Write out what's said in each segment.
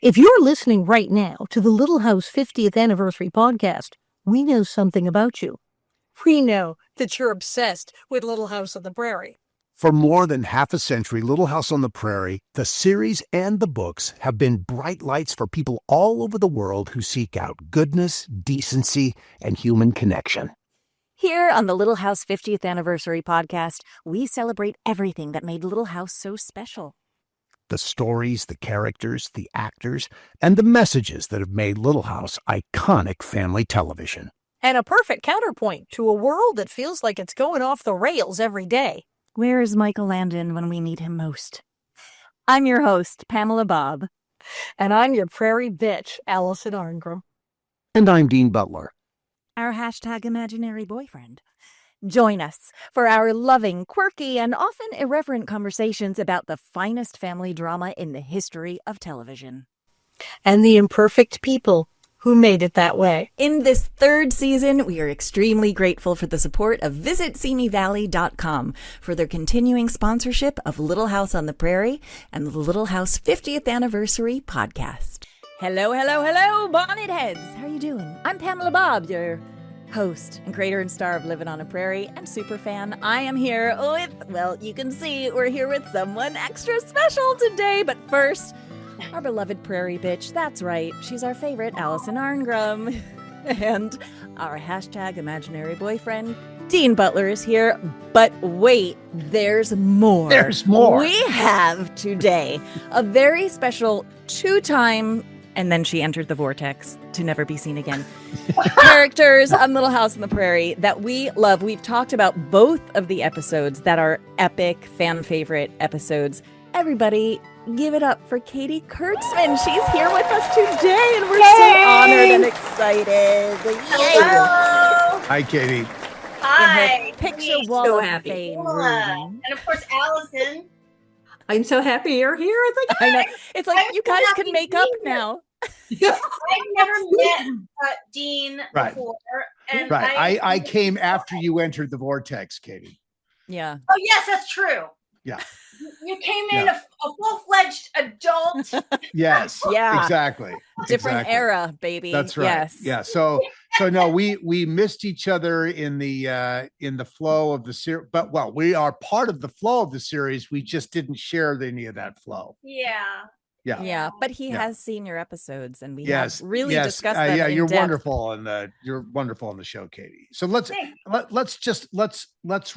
If you're listening right now to the Little House 50th Anniversary podcast, we know something about you. We know that you're obsessed with Little House on the Prairie. For more than half a century, Little House on the Prairie, the series and the books have been bright lights for people all over the world who seek out goodness, decency, and human connection. Here on the Little House 50th Anniversary podcast, we celebrate everything that made Little House so special. The stories, the characters, the actors, and the messages that have made Little House iconic family television. And a perfect counterpoint to a world that feels like it's going off the rails every day. Where is Michael Landon when we need him most? I'm your host, Pamela Bob. And I'm your prairie bitch, Allison Arngrim. And I'm Dean Butler. Our hashtag imaginary boyfriend. Join us for our loving, quirky, and often irreverent conversations about the finest family drama in the history of television. And the imperfect people who made it that way. In this third season, we are extremely grateful for the support of VisitSeeMeValley.com for their continuing sponsorship of Little House on the Prairie and the Little House 50th Anniversary podcast. Hello, hello, hello, bonnet heads. How are you doing? I'm Pamela Bob, your host and creator and star of Living on a Prairie and super fan. I am here with, well, you can see we're here with someone extra special today. But first, our beloved prairie bitch. That's right. She's our favorite, Allison Arngrim. And our hashtag imaginary boyfriend, Dean Butler, is here. But wait, there's more. There's more. We have today a very special two-time, and then she entered the vortex to never be seen again, characters on Little House on the Prairie that we love. We've talked about both of the episodes that are epic, fan favorite episodes. Everybody, give it up for Katy Kurtzman. She's here with us today, and we're so honored and excited. Hello. Hi, Katy. Hi. Picture wall so of happy. fame. And of course, Allison. I'm so happy you're here. It's like, I know. It's like I'm you so guys happy can make to up be here. now. I've never met Dean Right. before. And Right. I came after you entered the vortex, Katy. Yeah. Oh, yes, that's true. Yeah. You came in a full-fledged adult. Yes. Yeah. Exactly. Different Exactly. era, baby. That's right. Yes. Yeah. So no, we missed each other in the flow of the series, but well, we are part of the flow of the series. We just didn't share any of that flow. Yeah. Yeah. Yeah, but he Yeah. has seen your episodes, and we Yes. have really yes. discussed them. Yeah, in you're depth. wonderful you're wonderful on the show, Katy. So let's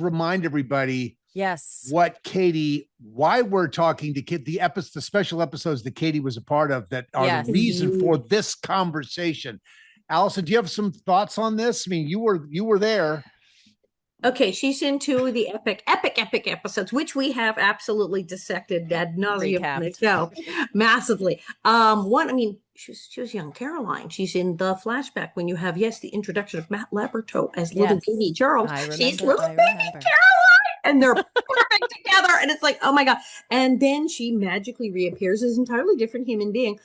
remind everybody Yes. what Katy, why we're talking to the special episodes that Katy was a part of that are Yes. the reason for this conversation. Allison, do you have some thoughts on this? I mean, you were there. okay, she's into the epic episodes, which we have absolutely dissected ad nauseum on the show massively. One, I mean, she was young Caroline. She's in the flashback when you have, the introduction of Matt Laberto as little Yes. baby Charles. I She's remember, little I baby remember. Caroline, and they're perfect together. And it's like, oh my God. And then she magically reappears as an entirely different human being.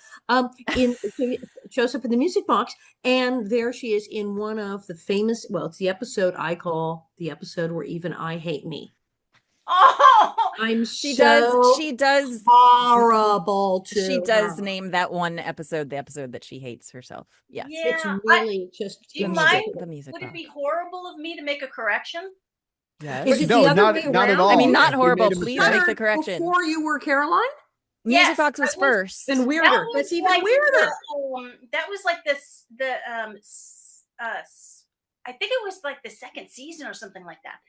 She shows up in the music box, and there she is in one of the famous, well, it's the episode I call the episode where even I hate me. Oh, She so does horrible to she does her. name that one episode the episode that she hates herself. Yes. yeah. It's really just Do you The mind? music- the music Would it box. be horrible of me to make a correction? Yes. Is it No, the other not way at around? all. I mean, not You horrible. made a Please mistake. make the correction. Before you were Caroline? Music Yes, box was that was- first. Then weirder. That was That's even like weirder. that was like this. I think it was like the second season or something like that.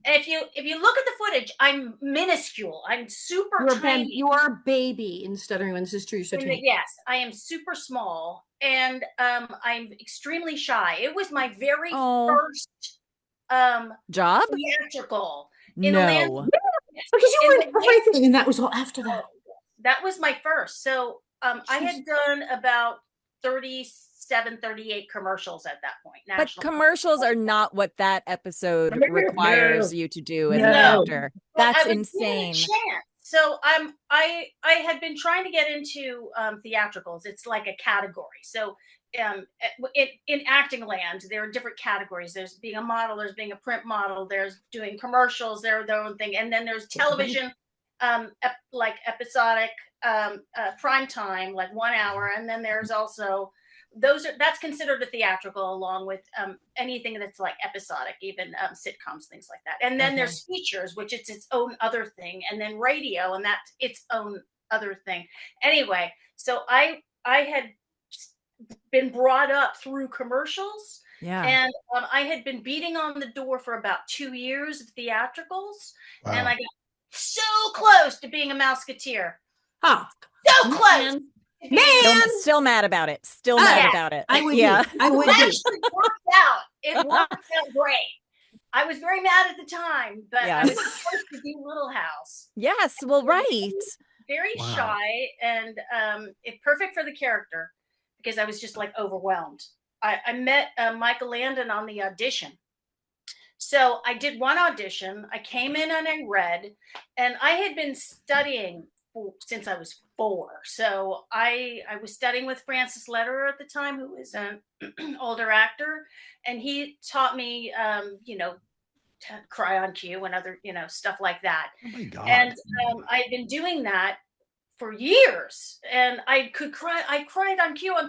And if you look at the footage, I'm minuscule. I'm super tiny. You're a baby in Stuttering When This Is True. So tiny. Yes, I am super small, and I'm extremely shy. It was my very first Job? theatrical in the land. Because you were in everything, and that was all after that. That was my first. So I had done about 38 commercials at that point. But national commercials are not what that episode No. requires you to do as an No. actor. Well, That's I was given a insane. chance. So I had been trying to get into theatricals. It's like a category. So in acting land, there are different categories. There's being a model, there's being a print model, there's doing commercials, they're their own thing, and then there's television, like episodic prime time, like 1 hour, and then there's also that's considered a theatrical, along with anything that's like episodic, even sitcoms, things like that. And then there's features, which it's its own other thing, and then radio, and that's its own other thing. Anyway, so I had been brought up through commercials. Yeah. And I had been beating on the door for about 2 years of theatricals. Wow. And I got so close to being a Mouseketeer. Oh, So close. man. Still mad about it. Still mad about it. I would yeah. be. I would It be. actually worked out. It worked out great. I was very mad at the time, but I was supposed to do Little House. Yes. Well, right. Very shy, and it's perfect for the character, because I was just like overwhelmed. I met Michael Landon on the audition. So I did one audition. I came in and I read, and I had been studying since I was 4. So I was studying with Francis Lederer at the time, who was an older actor, and he taught me, to cry on cue and other, stuff like that. Oh my God. And I'd been doing that for years, and I could cry. I cried on cue on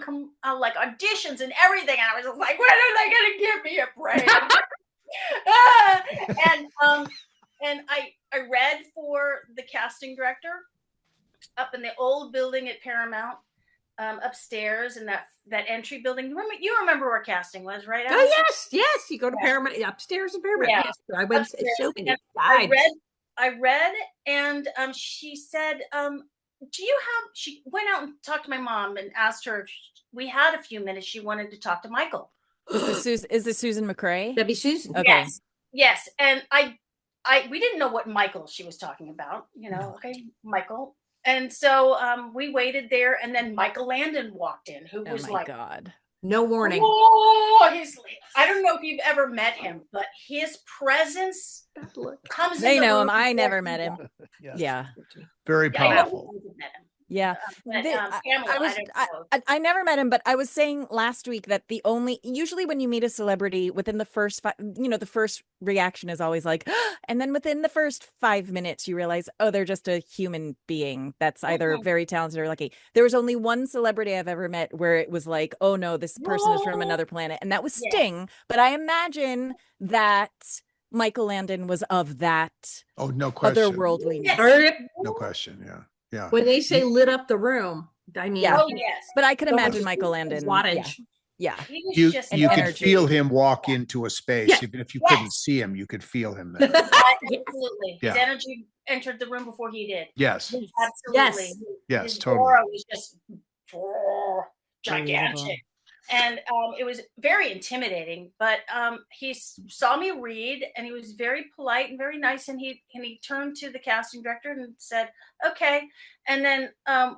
like auditions and everything. And I was just like, when are they going to give me a break? And I read for the casting director up in the old building at Paramount, upstairs in that entry building. You remember where casting was, right? Oh yes. You go to Paramount, upstairs in Paramount. Yeah. Yes, I went Upstairs. so many And times. I read, and she said, she went out and talked to my mom and asked her if we had a few minutes. She wanted to talk to Michael. Is this Susan McCrae? That'd be Susan. Okay. Yes. And we didn't know what Michael she was talking about, okay, Michael. And so we waited there, and then Michael Landon walked in, who was like, God. No warning. Oh, I don't know if you've ever met him, but his presence comes. They in the know room him. I never before met him. Yes. Yeah. Very Yeah, I know powerful. who met him. Yeah. But, Pamela, I I never met him, but I was saying last week that usually when you meet a celebrity, within the first the first reaction is always like, and then within the first 5 minutes, you realize, oh, they're just a human being that's either very talented or lucky. There was only one celebrity I've ever met where it was like, oh no, this person is from another planet. And that was Sting. But I imagine that Michael Landon was of that Oh, no question. otherworldliness. No question. Yeah. Yeah. When they say lit up the room, I mean, Yeah. Oh yes. But I could So imagine much Michael Landon. wattage. Yeah. He was You just could energy. feel him walk into a space. Yes. Even if you couldn't see him, you could feel him there. Absolutely. Yeah. His energy entered the room before he did. Yes. Absolutely. Yes, His totally. aura was just gigantic. And it was very intimidating, but he saw me read, and he was very polite and very nice. And he turned to the casting director and said, okay. And then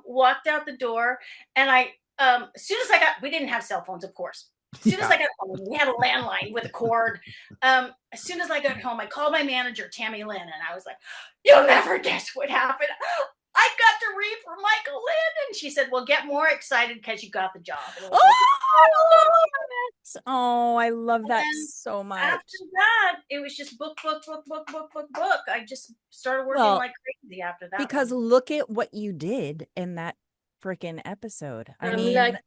walked out the door. And as soon as we didn't have cell phones, of course. As soon as I got home, we had a landline with a cord. As soon as I got home, I called my manager, Tammy Lynn, and I was like, you'll never guess what happened. I got to read for Michael Landon. She said, well, get more excited because you got the job. I love that so much. After that, it was just book. I just started working like crazy after that. Because look at what you did in that freaking episode. I mean,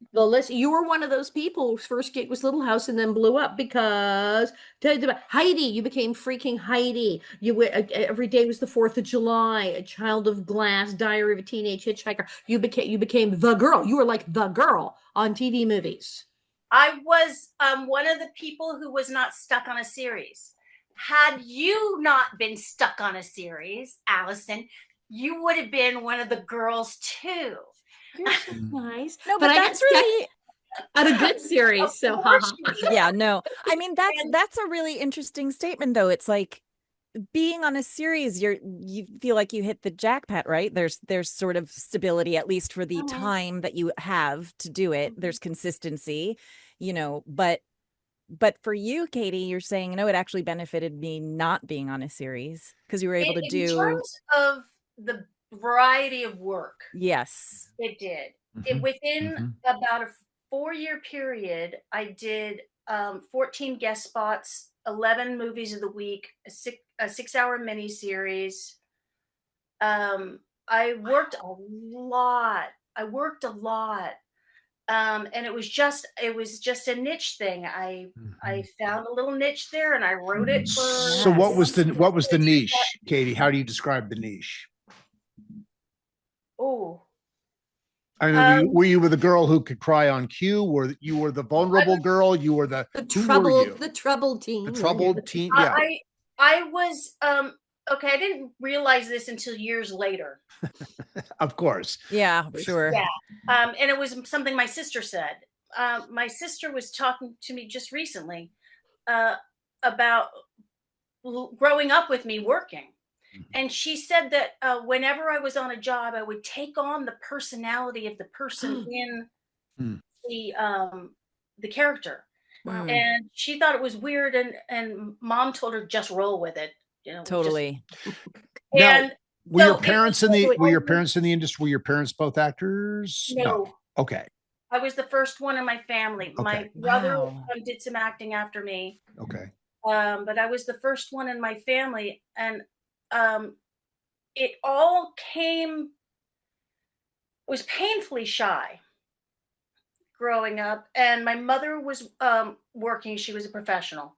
you were one of those people whose first gig was Little House and then blew up because Heidi, you became freaking Heidi. Every day was the 4th of July, A Child of Glass, Diary of a Teenage Hitchhiker. You became the girl. You were like the girl on TV movies. I was one of the people who was not stuck on a series. Had you not been stuck on a series, Allison, you would have been one of the girls too. You're so nice. No, but that's really on a good series. So yeah, no. I mean, that's a really interesting statement, though. It's like being on a series, you feel like you hit the jackpot, right? There's sort of stability, at least for the time that you have to do it. There's consistency, but for you, Katy, you're saying, no, it actually benefited me not being on a series because you were able to do. In terms of the variety of work. Yes. It did. Within about a 4-year period, I did 14 guest spots, 11 movies of the week, a 6-hour miniseries, I worked a lot. And it was just a niche thing. I found a little niche there, and I wrote it for. So what was the niche, Katy? How do you describe the niche? Oh, I mean, were you the girl who could cry on cue? Or you were the vulnerable girl? You were the troubled teen. The troubled teen. Yeah. I was okay. I didn't realize this until years later. Of course. Yeah, sure. Yeah. And it was something my sister said. My sister was talking to me just recently about growing up with me working. And she said that whenever I was on a job, I would take on the personality of the person in the character. Wow. And she thought it was weird, and mom told her just roll with it. Totally. And were your parents in the industry? Were your parents both actors? No. Okay. I was the first one in my family. Okay. My brother did some acting after me. Okay. But I was the first one in my family, and it all was painfully shy growing up. And my mother was working. She was a professional,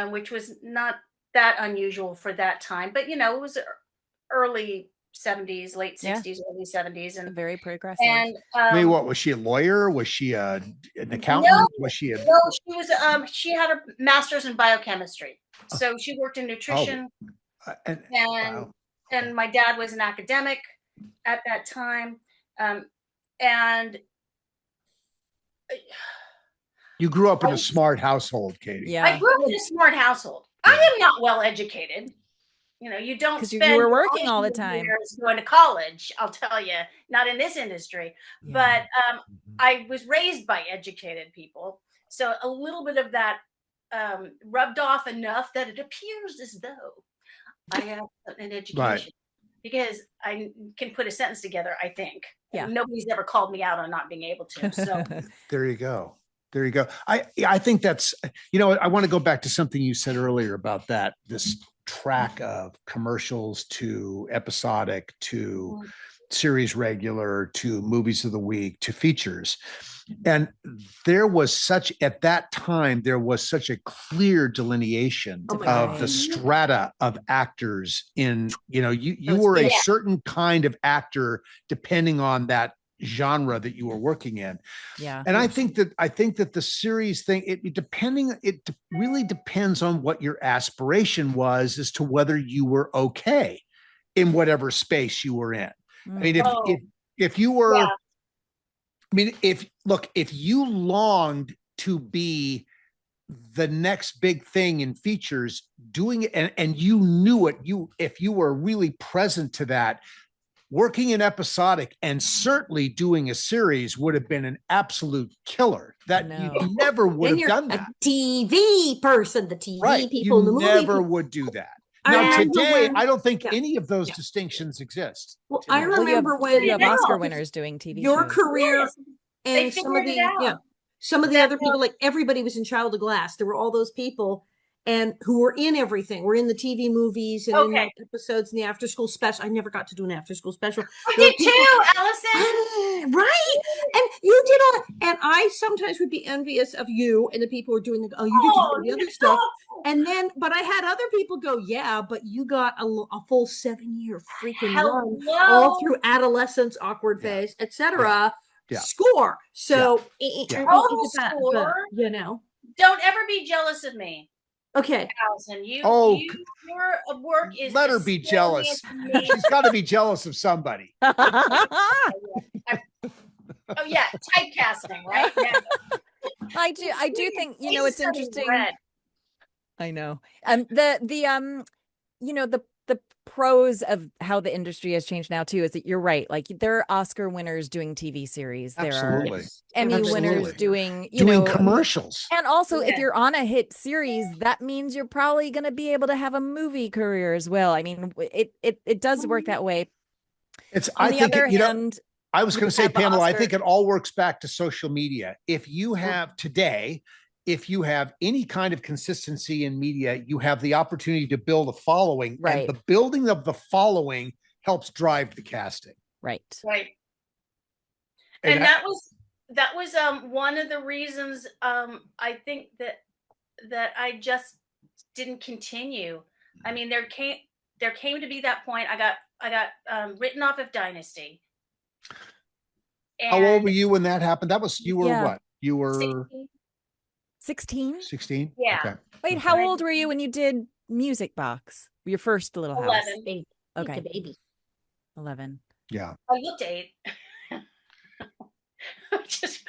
which was not that unusual for that time. But, it was early 70s, late 60s, early 70s. And very progressive. And what was she, a lawyer? Was she an accountant? No, was she no, she was she had a master's in biochemistry. So she worked in nutrition. And my dad was an academic at that time. And you grew up in a smart household, Katy. Yeah. I grew up in a smart household. I am not well educated. You don't because spend you were working all the time going to college. I'll tell you, not in this industry. Yeah. But I was raised by educated people, so a little bit of that rubbed off enough that it appears as though I have an education, right, because I can put a sentence together. I think. Yeah. Nobody's ever called me out on not being able to. So there you go. There you go. I think that's, I want to go back to something you said earlier about this track of commercials to episodic to series regular to movies of the week to features. And at that time, there was such a clear delineation of the strata of actors in, you were a certain kind of actor depending on that genre that you were working in. Yeah. And I think that the series thing, it really depends on what your aspiration was as to whether you were okay in whatever space you were in. I mean, if you were, if you longed to be the next big thing in features, doing it, and you knew it, if you were really present to that, working in episodic and certainly doing a series would have been an absolute killer. That you never would have done that. A TV person, the TV people, you the movie never would do that. Now today, I don't think any of those distinctions exist. Well, today. I remember when you have Oscar winners doing TV your shows. career and some of the other people, like everybody was in Child of Glass. There were all those people and who were in everything. We're in the TV movies and in the episodes in the after school special. I never got to do an after school special. I did too, Allison. Right. And you did all, and I sometimes would be envious of you and the people who are doing you get to do all the other stuff. And then, but I had other people go, yeah, but you got a full 7-year freaking run all through adolescence, awkward phase, etc. Score. So, score. Don't ever be jealous of me. Okay, Allison, your work is. Let her be jealous. She's got to be jealous of somebody. Typecasting, right? I do think it's interesting. Red. I know. The pros of how the industry has changed now too is that you're right. Like there are Oscar winners doing TV series. Absolutely. There are Emmy winners doing commercials. And also if you're on a hit series, that means you're probably going to be able to have a movie career as well. I mean, it does work that way. I was going to say, Pamela, I think it all works back to social media. If you have today, if you have any kind of consistency in media, you have the opportunity to build a following. Right. And the building of the following helps drive the casting. Right. And that was one of the reasons I think that I just didn't continue. I mean, there came to be that point. I got written off of Dynasty. How old were you when that happened? You were what? You were 16? 16? Yeah. Okay. Wait, how old were you when you did Music Box? Your first Little House? 11. Baby. Okay. Baby. 11. Yeah. I looked 8.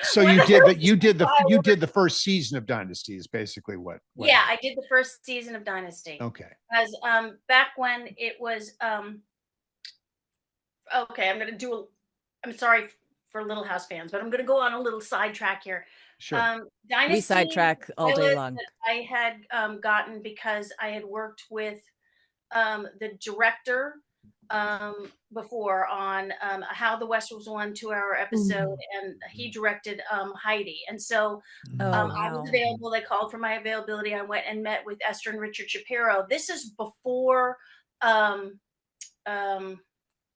So you did, but you did the first season of Dynasty is basically what yeah, I did the first season of Dynasty. Okay. As back when it was okay, I'm sorry for Little House fans, but I'm gonna go on a little sidetrack here. Sure. Dynasty, We sidetrack all day long. I had gotten because I had worked with the director before on How the West Was Won 2-hour episode, and he directed Heidi. And so I was available. They called for my availability. I went and met with Esther and Richard Shapiro. This is before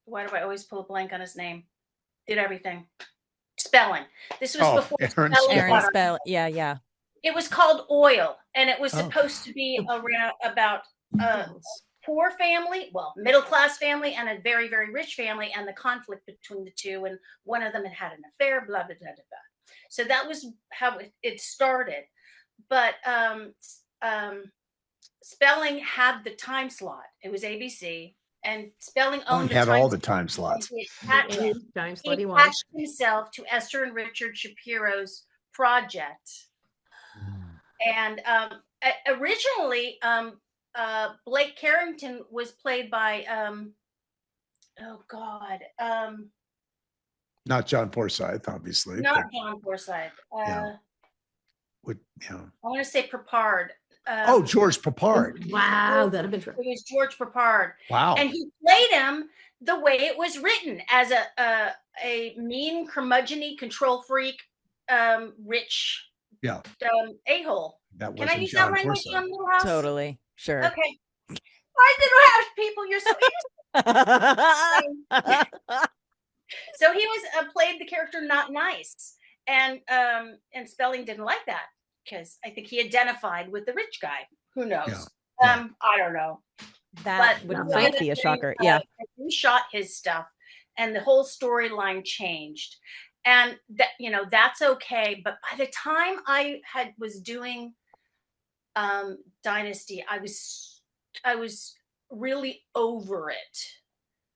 why do I always pull a blank on his name? Did everything. Spelling. This was before Aaron Spelling. Yeah. It was called Oil, and it was supposed to be about poor family, middle class family, and a very, very rich family, and the conflict between the two. And one of them had an affair, blah, blah, blah, blah, blah. So that was how it started. But Spelling had the time slot. It was ABC, and Spelling owned all the time slots. He attached himself to Esther and Richard Shapiro's project. And originally, Blake Carrington was played by not John Forsythe, obviously. Not John Forsythe. I want to say Papard. George Papard. Wow, that'd have been true. It was George Papard. Wow. And he played him the way it was written, as a mean, curmudgeon-y, control freak, rich a-hole. Can I use that language on Little House? Totally. Sure. Okay. I Little House people, you're so So he was played the character not nice, and Spelling didn't like that because I think he identified with the rich guy. Who knows? I don't know. That would not be a shocker. Yeah, he shot his stuff, and the whole storyline changed, and that that's okay. But by the time I was doing Dynasty, I was really over it.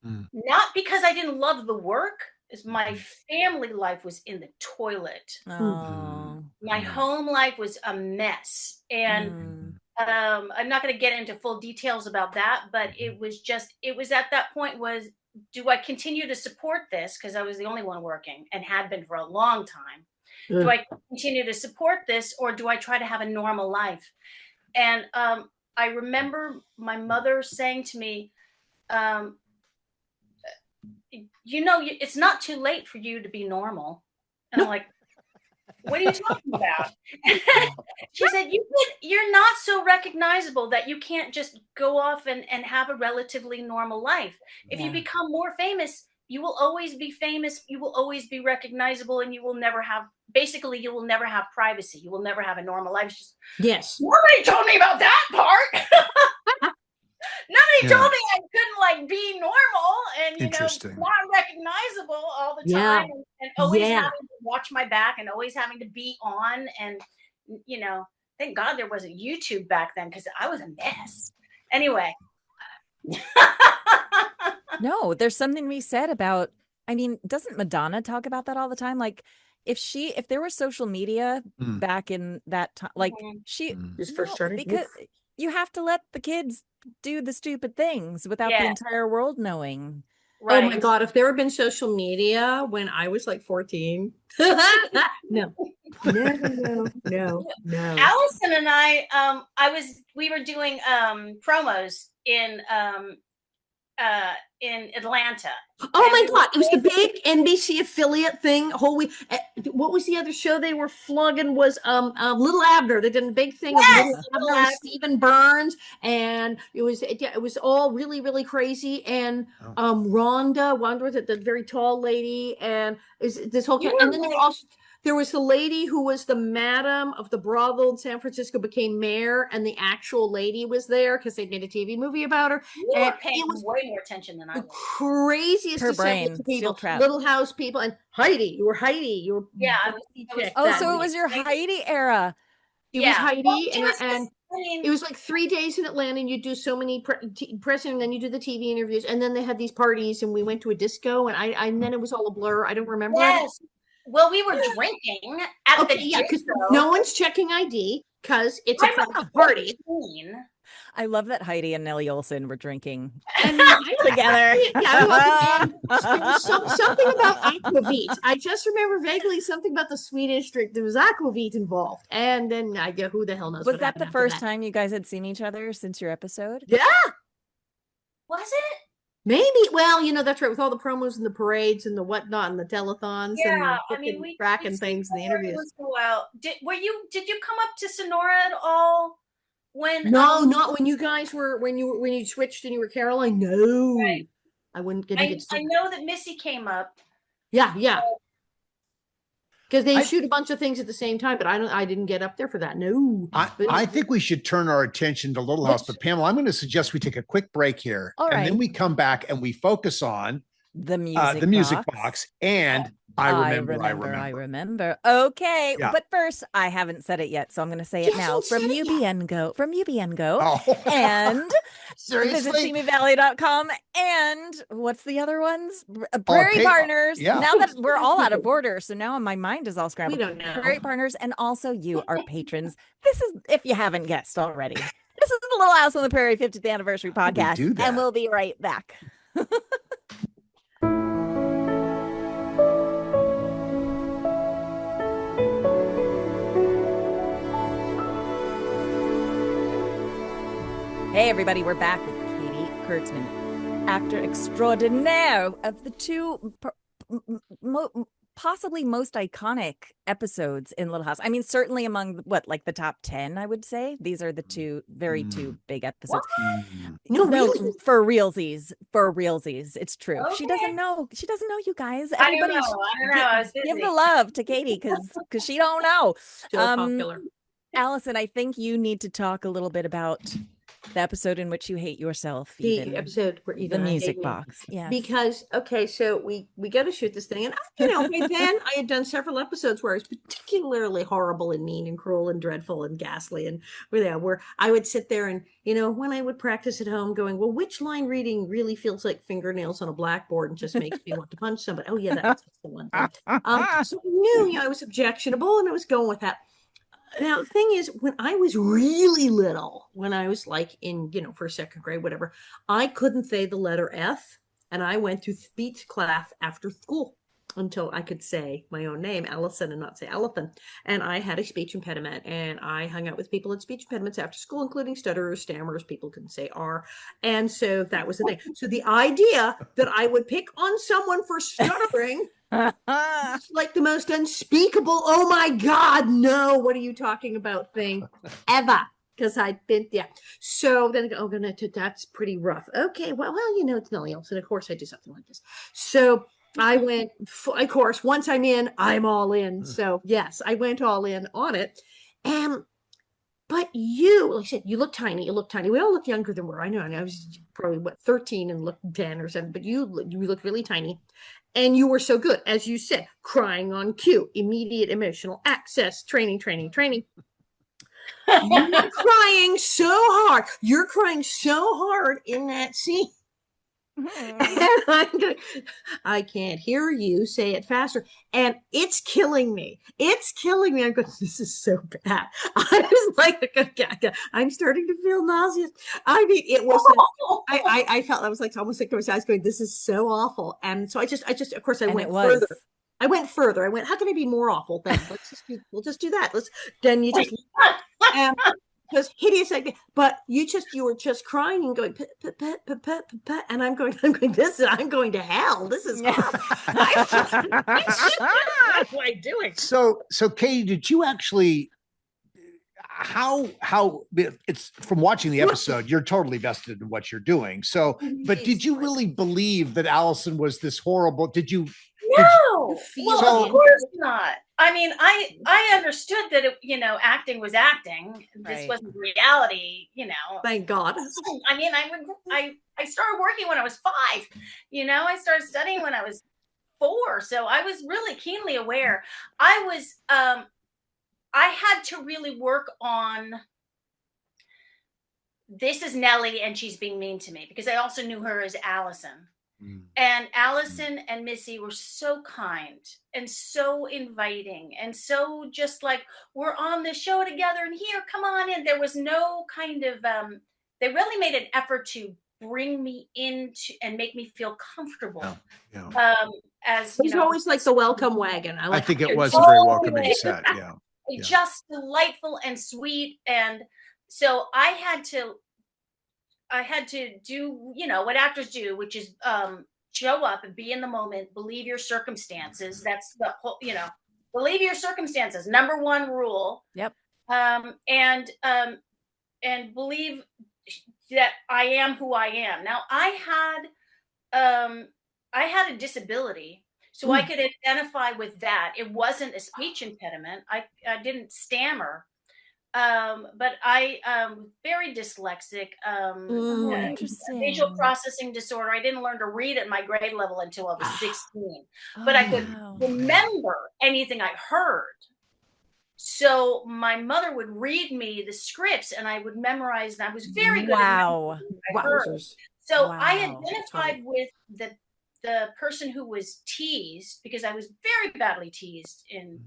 Not because I didn't love the work, as my family life was in the toilet. My home life was a mess, and I'm not going to get into full details about that, but it was at that point was, do I continue to support this because I was the only one working and had been for a long time? Do I continue to support this, or do I try to have a normal life? And I remember my mother saying to me, it's not too late for you to be normal. And I'm like, what are you talking about? She said, you're not so recognizable that you can't just go off and have a relatively normal life. If you become more famous, you will always be famous. You will always be recognizable, and you will never have privacy. You will never have a normal life. Yes. Nobody told me about that part. Nobody told me I couldn't be normal and not recognizable all the time, and always having to watch my back and always having to be on, and thank God there wasn't YouTube back then because I was a mess. Anyway. No, there's something we said about, doesn't Madonna talk about that all the time? Like if there was social media back in that time, she just first started, because you have to let the kids do the stupid things without the entire world knowing. Right. Oh my God, if there had been social media when I was 14. No. Allison and I we were doing promos in in Atlanta. Oh And my we were God. It was the big NBC affiliate thing. Whole week. What was the other show they were flogging was Little Abner. They did a big thing of Yes, Little Little Abner with Abner. Stephen Burns. And it was all really, really crazy. And Wanda was the very tall lady. And this whole You and were then right. there was the lady who was the madam of the brothel in San Francisco, became mayor, and the actual lady was there because they made a TV movie about her. You And were paying it was way more attention than I the was. craziest Her assemblage brain, of people, steel trap. Little House people, and Heidi. You were Heidi. You were Yeah, I Bossy was chick Oh, that so it week. was your Heidi era. It was Yeah. Heidi, Well, and there's and this- I mean, it was like 3 days in Atlanta, and you do so many pressing, and then you do the TV interviews, and then they had these parties, and we went to a disco, and then it was all a blur. I don't remember it. yes. Well, we were drinking at Okay, the yeah, because disco. no one's checking ID because it's a I'm private party. 14. I love that Heidi and Nellie Oleson were drinking And together. yeah, there was something about aquavit. I just remember vaguely something about the Swedish drink. There was aquavit involved, and then I go, who the hell knows? Was what that happened the after first that. time you guys had seen each other since your episode? Yeah, Was it? maybe. Well, that's right. With all the promos and the parades and the whatnot and the telethons Yeah, and I mean, we tracking we things in the Sonora interviews. was a while. Did you come up to Sonora at all when No, not when you guys were when you switched and you were Caroline. No, Right. I wouldn't get to I know that Missy came up. Yeah. Because they shoot a bunch of things at the same time, but I didn't get up there for that. No. I think we should turn our attention to Little House. But Pamela, I'm going to suggest we take a quick break here. All and right. then we come back and we focus on The music box and I remember. Okay. Yeah. But first, I haven't said it yet, so I'm going to say it now. From UBN Go. Oh. And Seriously? visit SeeMeValley.com. And what's the other ones? Prairie Partners. Yeah. Now that we're all out of order, so now my mind is all scrambled. We don't know. Prairie Partners, and also you, our patrons. This is, if you haven't guessed already, this is the Little House on the Prairie 50th Anniversary podcast. do that? And we'll be right back. Hey everybody, we're back with Katy Kurtzman, actor extraordinaire of the two possibly most iconic episodes in Little House. I mean, certainly among the top 10, I would say. These are the two big episodes. No, No, for realsies. It's true. Okay. She doesn't know you guys. I don't Everybody know. I was give busy. the love to Katy because she don't know. so popular. Allison, I think you need to talk a little bit about the episode in which you hate yourself. The episode where the even I music hate me. box. Yeah. Because so we got to shoot this thing, and by then I had done several episodes where I was particularly horrible and mean and cruel and dreadful and ghastly, and where I would sit there and when I would practice at home, going, well, which line reading really feels like fingernails on a blackboard and just makes me want to punch somebody? Oh yeah, that's the one thing. So I knew I was objectionable, and I was going with that. Now, the thing is, when I was really little, when I was like in, first, second grade, whatever, I couldn't say the letter F, and I went to speech class after school until I could say my own name, Allison, and not say elephant. And I had a speech impediment, and I hung out with people with speech impediments after school, including stutterers, stammerers, people couldn't say R. And so that was the thing. So the idea that I would pick on someone for stuttering it's like the most unspeakable, oh my God, no, what are you talking about thing ever. Because I'd been, So then, that's pretty rough. Okay, well, it's Nellie Oleson. Of course I do something like this. So I went, of course, once I'm in, I'm all in. So yes, I went all in on it. But you, like I said, you look tiny. We all look younger than we were. I know. I was probably 13 and looked 10 or 7, but you look really tiny. And you were so good, as you said, crying on cue, immediate emotional access, training. You're crying so hard. You're crying so hard in that scene. And I can't hear you say it faster. And it's killing me. I'm going, this is so bad. I was like, I'm starting to feel nauseous. I mean, it was, I felt, I was like, almost like I was going, this is so awful. And so I just, of course, I went further. I went further. I went, how can I be more awful then? We'll just do that. Then you just, just hideous acting. But you were just crying and going, and I'm going, I'm going to hell. This is horrible. What am I doing? So Katie, did you actually? How it's from watching the episode, you're totally vested in what you're doing. So, but did you really believe that Allison was this horrible? Did you? No, well, of course not. I mean, I understood that acting was acting. This wasn't reality. Thank God. I mean, I started working when I was 5. I started studying when I was 4, so I was really keenly aware. I had to really work on, this is Nellie and she's being mean to me, because I also knew her as Allison. And Allison and Missy were so kind and so inviting and so just like, we're on the show together and here, come on in. There was no kind of, they really made an effort to bring me into and make me feel comfortable. As it was always like the welcome wagon. I think it was a very welcoming set. Yeah. Just delightful and sweet. And so I had to do, what actors do, which is show up and be in the moment, believe your circumstances. That's the whole, believe your circumstances. Number 1 rule. Yep. And believe that I am who I am. Now I had a disability. So I could identify with that. It wasn't a speech impediment. I didn't stammer. But I very dyslexic, interesting. visual processing disorder. I didn't learn to read at my grade level until I was 16. But I could remember anything I heard. So my mother would read me the scripts and I would memorize, and I was very good at So I identified with the person who was teased, because I was very badly teased in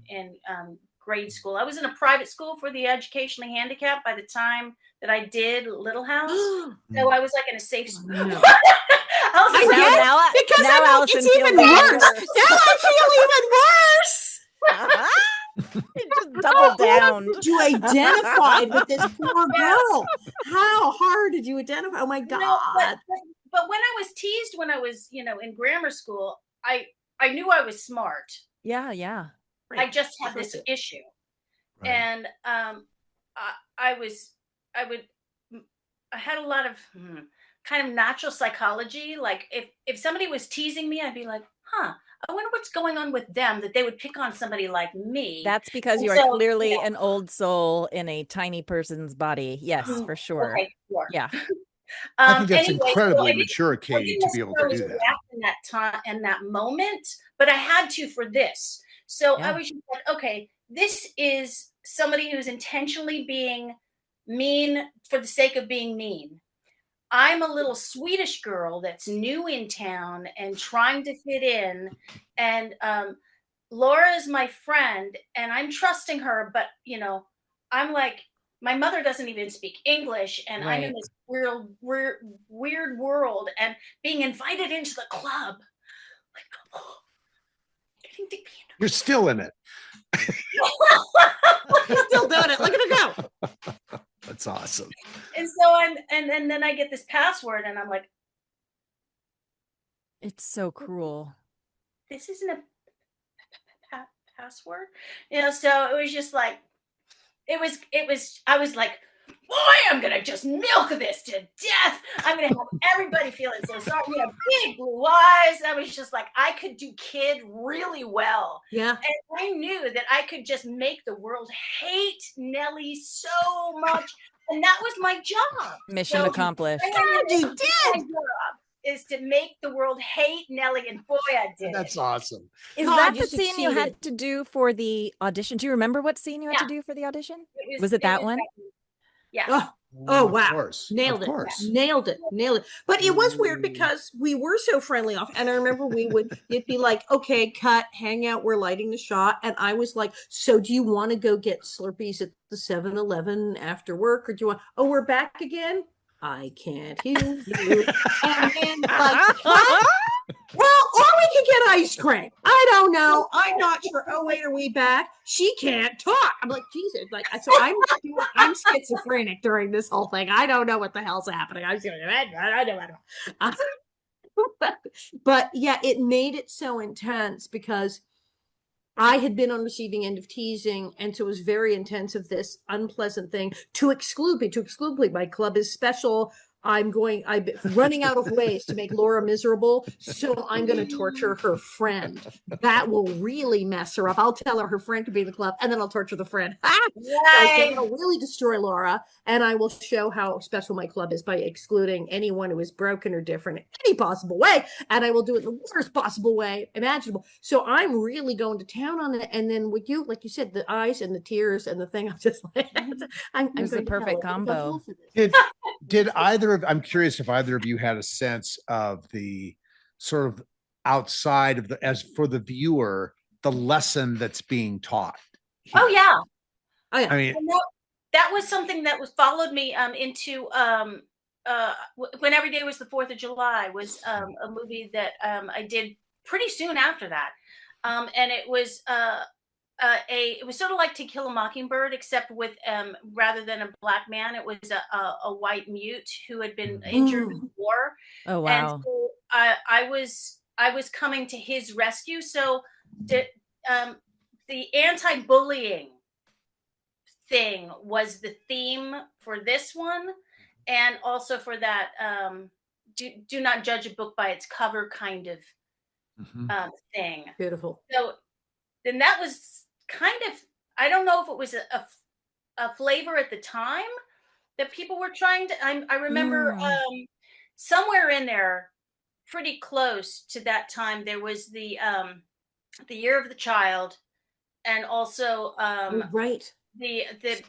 grade school. I was in a private school for the educationally handicapped by the time that I did Little House. So I was like in a safe school. Because now Allison it's even worse. Now I feel even worse. Just double down. You identified with this poor girl. How hard did you identify? Oh my God. No, but when I was teased when I was, in grammar school, I knew I was smart. Yeah. Right. I just had this issue. Right. And I had a lot of kind of natural psychology. Like if somebody was teasing me, I'd be like, I wonder what's going on with them that they would pick on somebody like me. That's because you are clearly an old soul in a tiny person's body. Yes, for sure. Okay, sure. Yeah. I think that's incredibly mature, Katie, to be able to do that. In that time and that moment, but I had to for this. So I was just like, okay, this is somebody who's intentionally being mean for the sake of being mean. I'm a little Swedish girl that's new in town and trying to fit in. And Laura is my friend and I'm trusting her, but I'm like, my mother doesn't even speak English and I'm in this weird world and being invited into the club. Like, you're still in it. You're still doing it. Look at her go. That's awesome. And so and then I get this password and I'm like, it's so cruel. This isn't a password. So it was just like, I was like, boy, I'm going to just milk this to death. I'm going to have everybody feeling so sorry. Big blue eyes. I was just like, I could do kid really well. Yeah. And I knew that I could just make the world hate Nellie so much. And that was my job. Mission accomplished. You did. My job is to make the world hate Nellie, and boy, I did. That's awesome. Is that the scene you had to do for the audition? Do you remember what scene you had to do for the audition? Was it that one? Yeah. Oh wow. Nailed it. But it was weird because we were so friendly off. And I remember it'd be like, okay, cut, hang out, we're lighting the shot. And I was like, so do you want to go get Slurpees at the 7-Eleven after work? Or do you want, we're back again? I can't hear you. And then like, cut, Well, or we could get ice cream. I don't know. I'm not sure. Oh, wait, are we back? She can't talk. I'm like, Jesus. Like, so I'm schizophrenic during this whole thing. I don't know what the hell's happening. I'm just but yeah, it made it so intense because I had been on receiving end of teasing, and so it was very intense of this unpleasant thing to exclude me. To exclude me, my club is special. I'm running out of ways to make Laura miserable, so I'm going to torture her friend. That will really mess her up. I'll tell her friend could be in the club, and then I'll torture the friend. So it'll really destroy Laura, and I will show how special my club is by excluding anyone who is broken or different in any possible way, and I will do it in the worst possible way imaginable. So I'm really going to town on it, and then with you, like you said, the eyes and the tears and the thing, I'm just like, I'm It was the perfect combo. I'm curious if either of you had a sense of the sort of outside of as for the viewer, the lesson that's being taught here. Oh yeah. I mean, that was something that followed me into when Every Day Was the 4th of July was a movie that I did pretty soon after that. And it was it was sort of like To Kill a Mockingbird, except with rather than a black man, it was a white mute who had been injured in war. Oh wow! And so I was coming to his rescue. So the anti-bullying thing was the theme for this one, and also for that do not judge a book by its cover kind of thing. Beautiful. So then that was kind of, I don't know if it was a flavor at the time that people were trying to, I remember somewhere in there pretty close to that time there was the Year of the Child, and also right, the big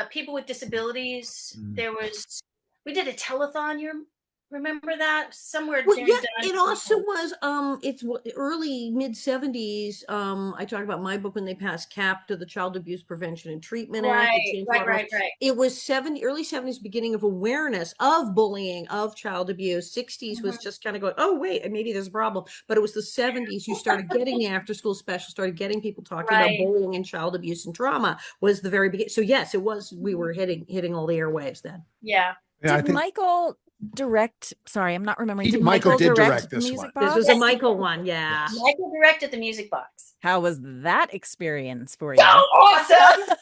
people with disabilities. There was, we did a telethon. You remember that somewhere? Well, yeah, it also was it's early mid 70s. I talked about my book when they passed CAP, to the Child Abuse Prevention and Treatment Act. Right. It was early 70s, beginning of awareness of bullying, of child abuse. 60s was just kind of going, oh wait, maybe there's a problem. But it was the 70s you started getting the after school special, started getting people talking about bullying and child abuse and trauma, was the very beginning. So yes, it was, we were hitting all the airwaves then. Yeah. Did Michael direct? Sorry, I'm not remembering. Did Michael did direct this Music one? Box? This was a Michael one, yeah. Yes. Michael directed the Music Box. How was that experience for you? So awesome!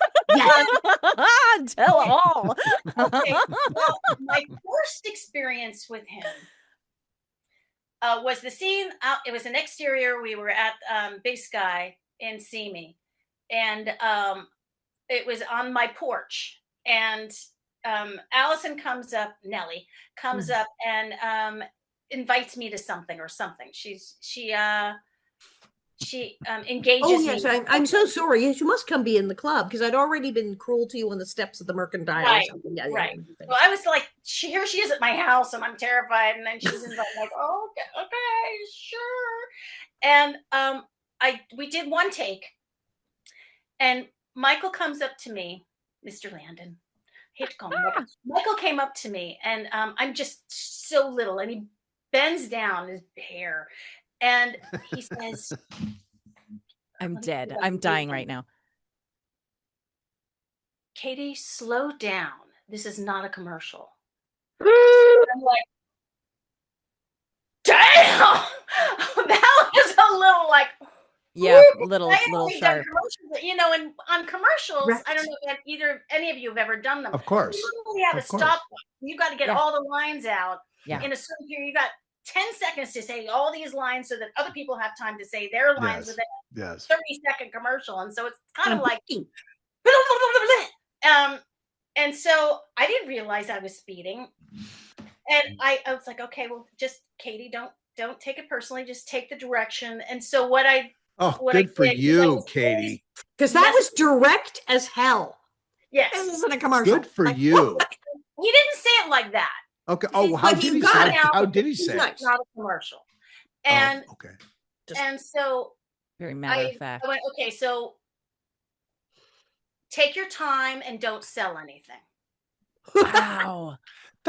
Tell all. Okay, well, my first experience with him was the scene out. It was an exterior. We were at Big Sky in Simi, and it was on my porch, and Allison comes up, Nellie comes up and invites me to something or something. She engages me. Yes, I'm so sorry. You must come be in the club, because I'd already been cruel to you on the steps of the Mercantile or something. Yeah, right. So I was like, here she is at my house, and I'm terrified. And then she's invited, like, oh, okay, sure. And we did one take, and Michael comes up to me, Mr. Landon. I hate to call him Michael came up to me, and I'm just so little, and he bends down his hair, and he says, I'm dead. I'm dying right now. Katy, slow down. This is not a commercial. I'm like, damn! That was a little like, yeah, little sharp. You know, and on commercials, right. I don't know if any of you have ever done them. Of course. You really have a stopwatch. You got to get all the lines out in a certain period. You got 10 seconds to say all these lines so that other people have time to say their lines within a 30-second commercial. And so it's kind of like, and so I didn't realize I was speeding. And I was like, okay, well, just Katy, don't take it personally. Just take the direction. And so what good for you, Katy. Because that was direct as hell. Yes. This isn't a commercial. Good for you. He didn't say it like that. Okay. Oh, how did he say it? How did he say it? It's not a commercial. And okay. And so very matter of fact. I went, okay, so take your time and don't sell anything. Wow.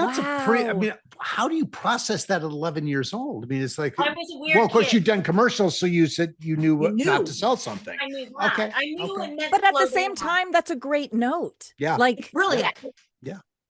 That's a pretty, I Wow. mean, how do you process that at 11 years old? I mean, it's like, I was a weird well, of course kid. you've done commercials, so you said you knew You not knew. to sell something. I knew that. Okay, I knew okay. it meant But at the slow same down. time, that's a great note. Yeah. Like, Brilliant.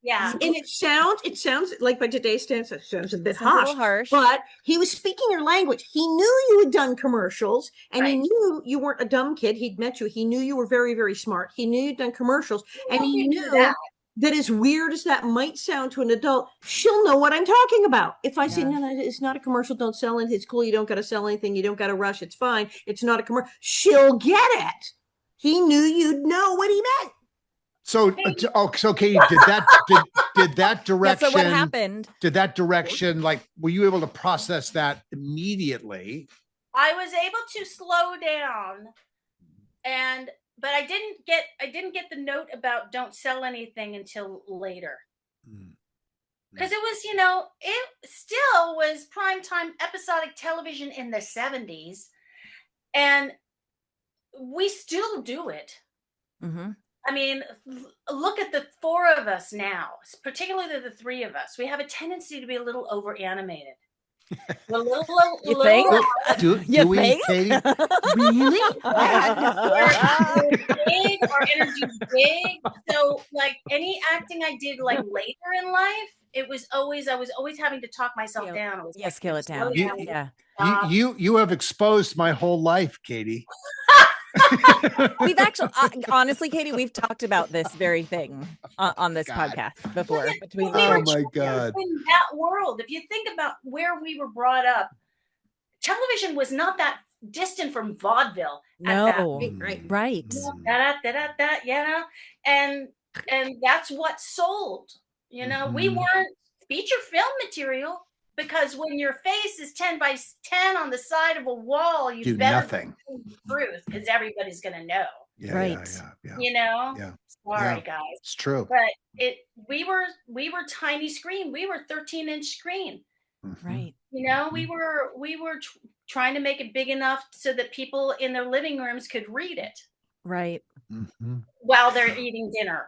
Yeah. And it sounds like by today's standards, it sounds a bit sounds a harsh. little harsh. But he was speaking your language. He knew you had done commercials, and he Right. knew you weren't a dumb kid. He'd met you. He knew you were very, very smart. He knew you'd done commercials, and he we knew knew that. that as weird as that might sound to an adult, she'll know what I'm talking about. If I say, Yeah. no, it's not a commercial, don't sell it. It's cool. You don't got to sell anything. You don't got to rush. It's fine. It's not a commercial. She'll get it. He knew you'd know what he meant. So, so Katie, did that yeah, direction? so what happened? Did that direction, like, were you able to process that immediately? I was able to slow down, but I didn't get the note about don't sell anything until later. Because it was, it still was primetime episodic television in the 70s, and we still do it. Mm-hmm. I mean, look at the four of us now, particularly the three of us. We have a tendency to be a little over animated. You think? Do we, think? Katie? Really? We're big, our energy's big. So, like, any acting I did like later in life, I was always having to talk myself down. It was Yeah, scale it down. slow Yeah. You have exposed my whole life, Katie. We've actually, honestly, Katie, we've talked about this very thing on this God. podcast before. Between Oh my God. In that world, if you think about where we were brought up, television was not that distant from vaudeville. No, right. And that's what sold. We weren't feature film material, because when your face is 10 by 10 on the side of a wall, you Do better nothing. tell the truth, because everybody's gonna know. Yeah, Right. Yeah. Sorry, Yeah. guys. It's true. But we were tiny screen. We were 13-inch screen. Right. We were trying to make it big enough so that people in their living rooms could read it Right. while they're eating dinner.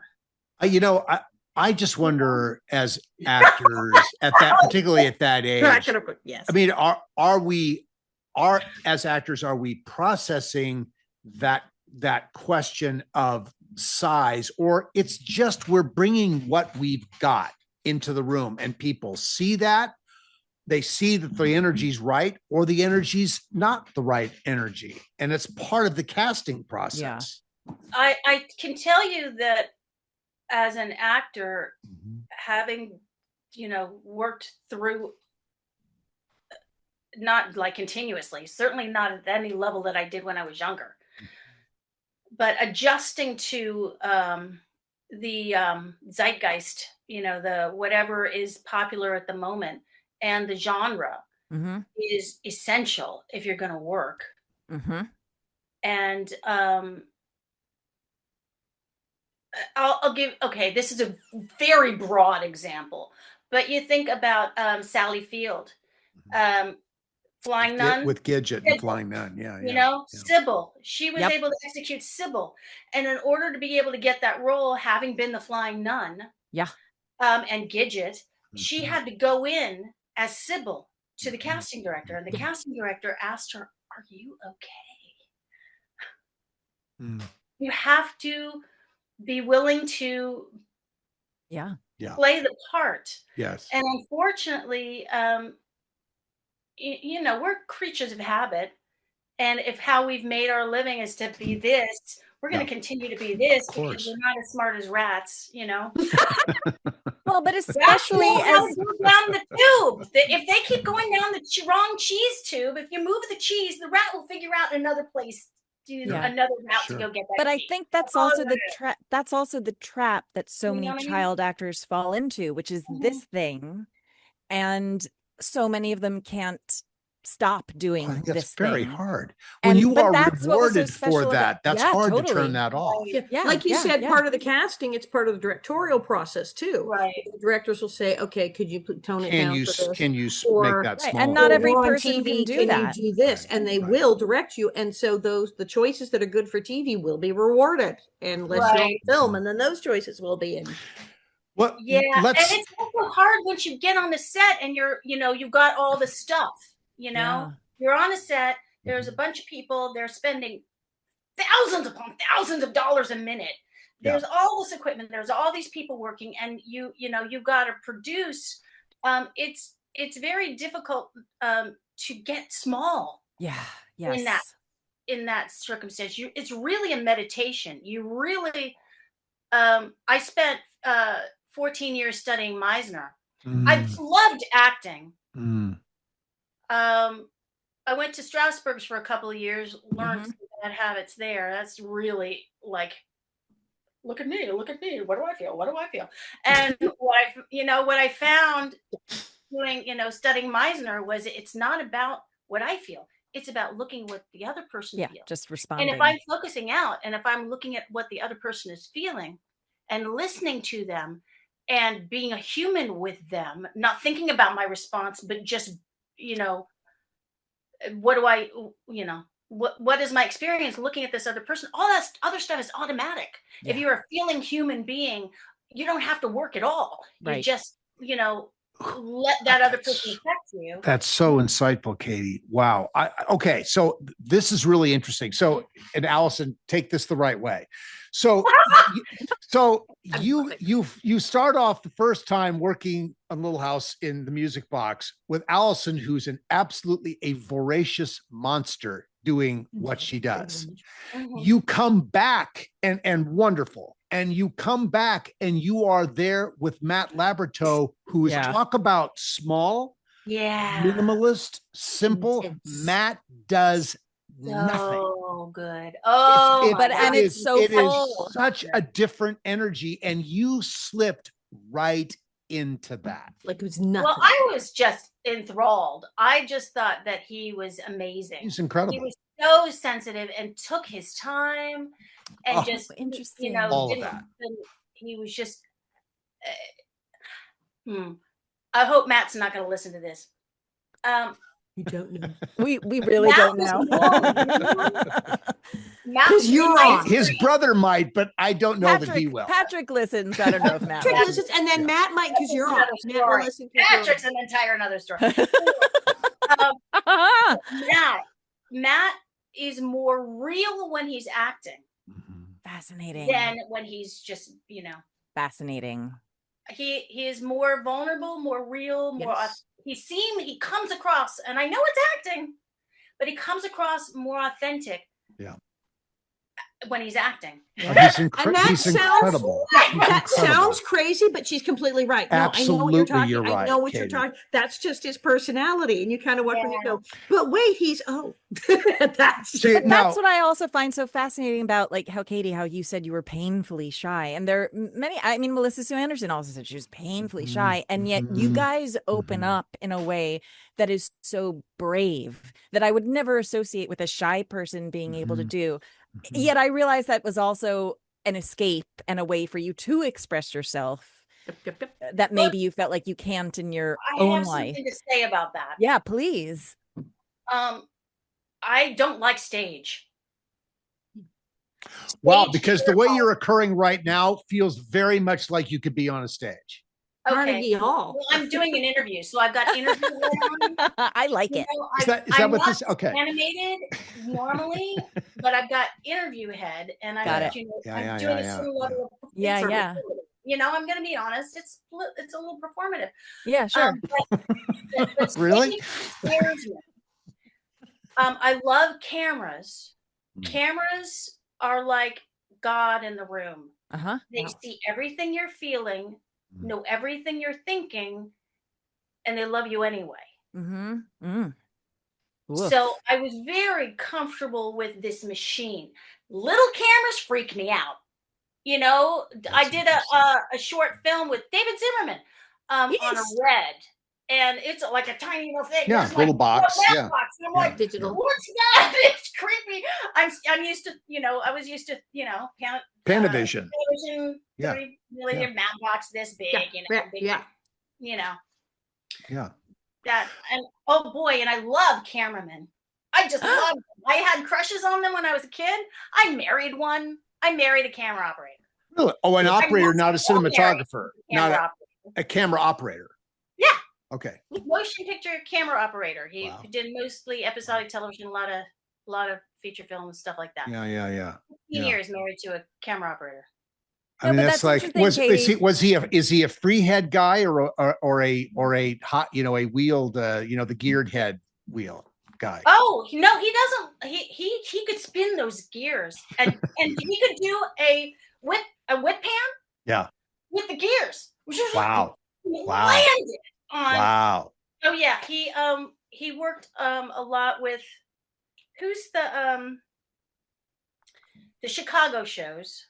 I just wonder, as actors particularly at that age, Yes. I mean, as actors, are we processing that question of size, or it's just we're bringing what we've got into the room and people see that, they see that the energy's right or the energy's not the right energy, and it's part of the casting process. I can tell you that as an actor, having worked through, not like continuously, certainly not at any level that I did when I was younger, but adjusting to the zeitgeist, the whatever is popular at the moment, and the genre is essential if you're going to work. And I'll give, this is a very broad example, but you think about Sally Field, Flying Nun. With Gidget and Flying Nun, Sybil. She was able to execute Sybil. And in order to be able to get that role, having been the Flying Nun and Gidget, she had to go in as Sybil to the casting director. And the casting director asked her, "Are you okay?" You have to be willing to play the part. Yes. And unfortunately, we're creatures of habit. And if how we've made our living is to be this, we're going to continue to be this because we're not as smart as rats, Well, but especially as down the tube. If they keep going down the wrong cheese tube, if you move the cheese, the rat will figure out another place. Another route to go get that. But I cheese. think that's also the trap that so many child actors fall into, which is this thing, and so many of them can't stop doing I think that's this very thing. hard. When you are rewarded for that, that's hard to turn that off. Like you said, part of the casting, it's part of the directorial process too. Right. The directors will say, "Okay, could you tone it down for this? Can you Or- make that Right, small? and not every Or on person TV, can do that. You do this, and they will direct you. And so the choices that are good for TV will be rewarded, unless you're on film, and then those choices will be in. Well, Yeah, and let's. it's also hard once you get on the set and you've got all the stuff, Yeah. You're on a set, there's a bunch of people, they're spending thousands upon thousands of dollars a minute. Yeah. There's all this equipment, there's all these people working, and you've got to produce. It's very difficult to get small Yeah. in that Yes. in that circumstance. It's really a meditation. You really I spent 14 years studying Meisner. I Mm, loved acting. mm. I went to Strasbourg's for a couple of years, learned Mhm. some bad habits there. That's really like, look at me, look at me. What do I feel? What do I feel? And what I found doing, studying Meisner was it's not about what I feel. It's about looking what the other person Yeah. feels. Just And responding. if I'm focusing out and if I'm looking at what the other person is feeling and listening to them and being a human with them, not thinking about my response, but just, what do I, what is my experience looking at this other person? All that other stuff is automatic. If Yeah. you're a feeling human being, you don't have to work at all. You Right. just, let that other person affect you. That's so insightful, Katy. Wow. Okay, so this is really interesting. So, and Allison, take this the right way. So, you start off the first time working on Little House in the Music Box with Allison, who's absolutely a voracious monster doing what she does. Mhm. You come back and wonderful. And you come back and you are there with Matt Labrato, who is talk about small, Yeah. minimalist, simple. Intense. Matt does nothing. So good. Oh, it's so it full. is such a different energy, and you slipped right into that. Like it was nothing. Well, I was just enthralled. I just thought that he was amazing. He's incredible. He was so sensitive and took his time and just, interesting. All of that. He was just, I hope Matt's not going to listen to this. You don't know. We really don't know. Matt, you're on. His brother might, but I don't know that he will. Patrick listens. I don't know if Matt Patrick will. listens, and then Matt might because you're on. Matt will listen 'cause you're on. Patrick's an entire another story. Matt is more real when he's acting Fascinating. than when he's just, Fascinating. he is more vulnerable, more real, more Yes. he comes across, and I know it's acting, but he comes across more authentic. Yeah. When he's acting. Oh, he's And that he's sounds- incredible. That He's incredible. sounds crazy, but she's completely right. No, I know what Absolutely, you're talking. you're I right, know what you're Katy. talking. That's just his personality, and you kind of watch when you go. But wait, he's that's See, But now, that's what I also find so fascinating about, like, how Katy, how you said you were painfully shy. And there are many, I mean, Melissa Sue Anderson also said she was painfully shy. And yet you guys open up in a way that is so brave that I would never associate with a shy person being able to do. Yet I realized that was also an escape and a way for you to express yourself that maybe you felt like you can't in your I own have life. something to say about that. Yeah, please. I don't like stage. wow, Stage because the way you're occurring right now feels very much like you could be on a stage. Carnegie Hall. Well, I'm doing an interview, so I've got interview on. I like it. Is that I'm what not this? Okay. animated normally, but I've got interview head, and I'm Got it. Yeah, I'm doing yeah, a certain level of Yeah, yeah. I'm going to be honest. It's a little performative. Yeah, sure. But Really? scares me. I love cameras. Cameras are like God in the room. Uh-huh. They see everything you're feeling, know everything you're thinking, and they love you anyway. Mm-hmm. Mm. Woof. So I was very comfortable with this machine. Little cameras freak me out. I did a short film with David Zimmerman on a red, and it's like a tiny little thing. Yeah, There's little like box. a Yeah. box. And I'm like, Digital. what's that? It's creepy. I'm used to, I was used to, Panavision. television, Yeah. 30 millimeter mount box this big, big, Yeah. Yeah. that, and oh boy, and I love cameramen. I just love them. I had crushes on them when I was a kid. I married one. I married a camera operator. Really? Oh, an operator, not a Camera cinematographer, not operator. a camera operator. Yeah. Okay. Motion picture camera operator. He Wow. did mostly episodic television, a lot of feature film and stuff like that. Yeah. 15 years married to a camera operator. I mean, but that's like, interesting, Katy. is he a free head guy or a hot, a wheeled, the geared head wheel guy? Oh no, he doesn't. He could spin those gears, and he could do a whip pan. Yeah. With the gears. Wow. Landed on. Wow. Oh yeah, he worked a lot with who's the Chicago shows.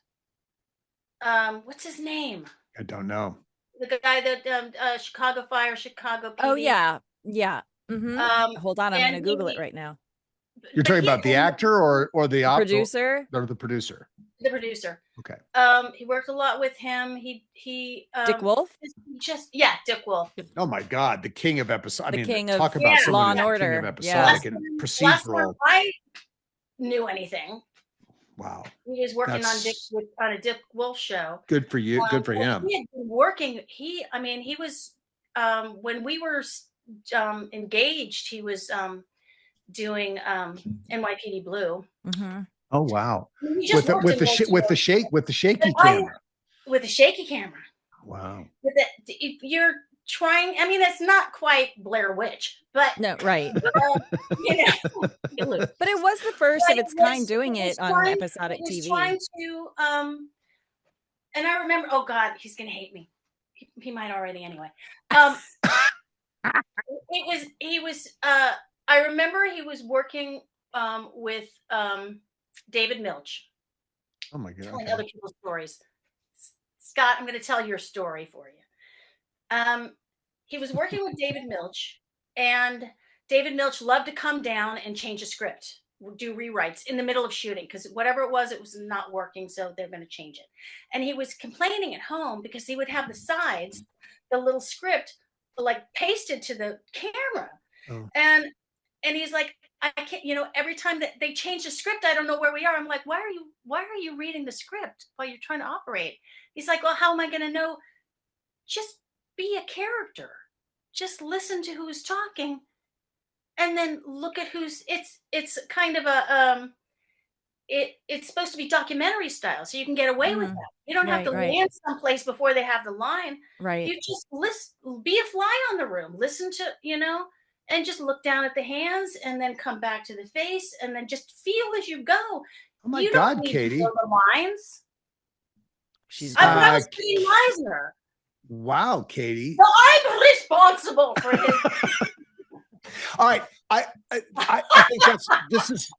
What's his name? I don't know. The guy that Chicago Fire, Chicago PD. Oh yeah. Mm-hmm. Hold on, I'm going to Google it right now. You're talking about the actor or the producer? Or the producer. The producer. Okay. He worked a lot with him. He Dick Wolf? Dick Wolf. Oh my God, the king of episode. King of talk about Law and king Order. of episodic and procedural. Last time I knew anything. Wow. He was working on a Dick Wolf show. Good for you. Good for him. He had been working. He was when we were engaged, he was doing NYPD Blue. Mm-hmm. Oh wow! With the shaky camera. With the shaky camera. Wow. You're trying. I mean, it's not quite Blair Witch, but no, right. But it was the first of its kind doing it on episodic TV. Trying to, and I remember. Oh God, he's gonna hate me. He might already anyway. He was. I remember he was working with David Milch. Oh my God! Telling other people's stories. Scott, I'm going to tell your story for you. He was working with David Milch, and David Milch loved to come down and change a script, do rewrites in the middle of shooting because whatever it was not working, so they're going to change it. And he was complaining at home because he would have the sides, the little script, like pasted to the camera, and he's like, I can't, every time that they change the script, I don't know where we are. I'm like, why are you reading the script while you're trying to operate? He's like, well, how am I going to know? Just be a character. Just listen to who's talking and then look at it's kind of it's supposed to be documentary style. So you can get away with that. You don't have to land someplace before they have the line. Right. You just be a fly on the room, listen to, and just look down at the hands and then come back to the face and then just feel as you go. Oh my God, Katy. The lines. I was Katie Meisner. Wow, Katy. So I'm responsible for his. All right. I think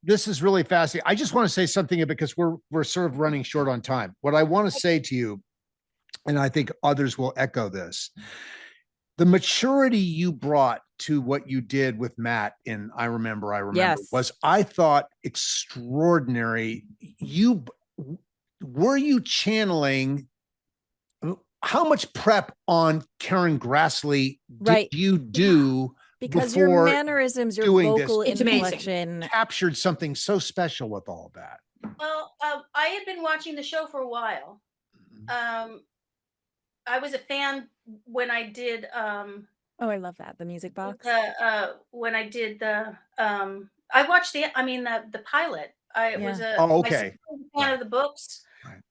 this is really fascinating. I just want to say something because we're sort of running short on time. What I want to say to you, and I think others will echo this, the maturity you brought to what you did with Matt in I remember yes. was, I thought, extraordinary. Were you channeling? How much prep on Karen Grassley did you do? Because your mannerisms, your vocal inflection captured something so special with all of that. Well, I had been watching the show for a while. I was a fan when I did. Oh, I love that, the music box. When I did I watched the pilot. I was a fan of the books. Right.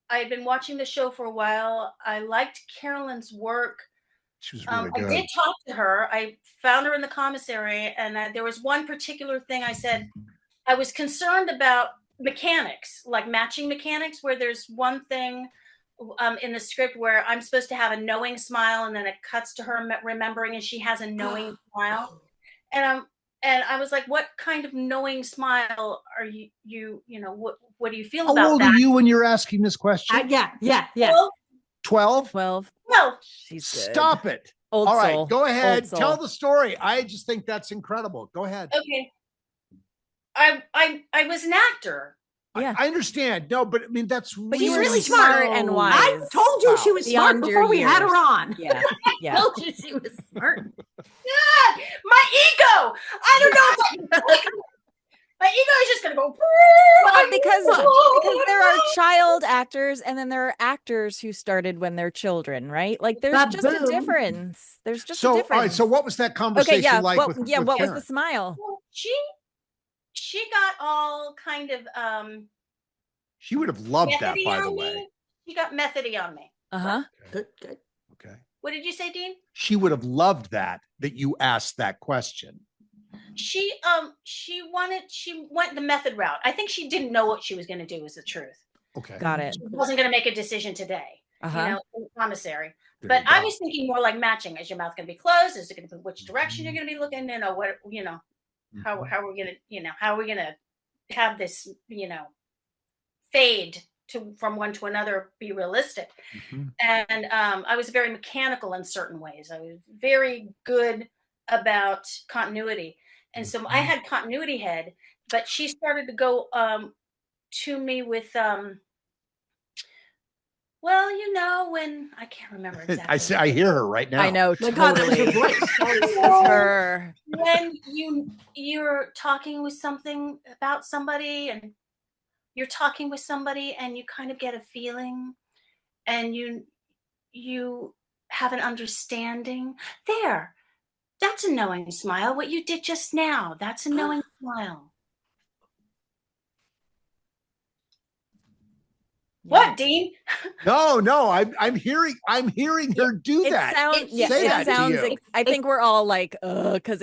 I had been watching the show for a while. I liked Caroline's work. She was really good. I did talk to her. I found her in the commissary, and there was one particular thing I said. I was concerned about mechanics, like matching mechanics, where there's one thing in the script where I'm supposed to have a knowing smile, and then it cuts to her remembering, and she has a knowing smile. And I was like, what kind of knowing smile are you what do you feel about that? How old are you when you're asking this question? Yeah. 12? 12. No. She's good. Stop it. Old All right, soul. go ahead. Old soul. Tell the story. I just think that's incredible. Go ahead. Okay. I was an actor. Yeah. I understand. No, but I mean, that's But she's you really were smart and wise. I told you she was smart Beyond your before we had her years. on. Yeah. I told you she was smart. God, my ego. I don't know. My ego is just going to go. Well, because there are child actors and then there are actors who started when they're children, right? Like there's just a difference. There's just a difference. All right. So what was that conversation like? What with was Karen? the smile? Well, she got all kind of she would have loved that, by the me. way. She got methody on me. Uh-huh. Good. Okay. What did you say, Dean? She would have loved that you asked that question. She went the method route. I think she didn't know what she was going to do, is the truth. Okay. Got it. She wasn't going to make a decision today, in the commissary. There But I was thinking more like matching. Is your mouth going to be closed? Is it going to be which direction you're going to be looking? How are we going to have this, fade from one to another, be realistic. And I was very mechanical in certain ways. I was very good about continuity. And so I had continuity head, but she started to go to me with, when I can't remember exactly. I hear her right now. I know. My God, that was her voice. It's her. When you're talking with something about somebody and you're talking with somebody and you kind of get a feeling and you have an understanding there. That's a knowing smile. What you did just now, that's a knowing smile. What, Dean? No, I'm hearing her do that. I think we're all like, because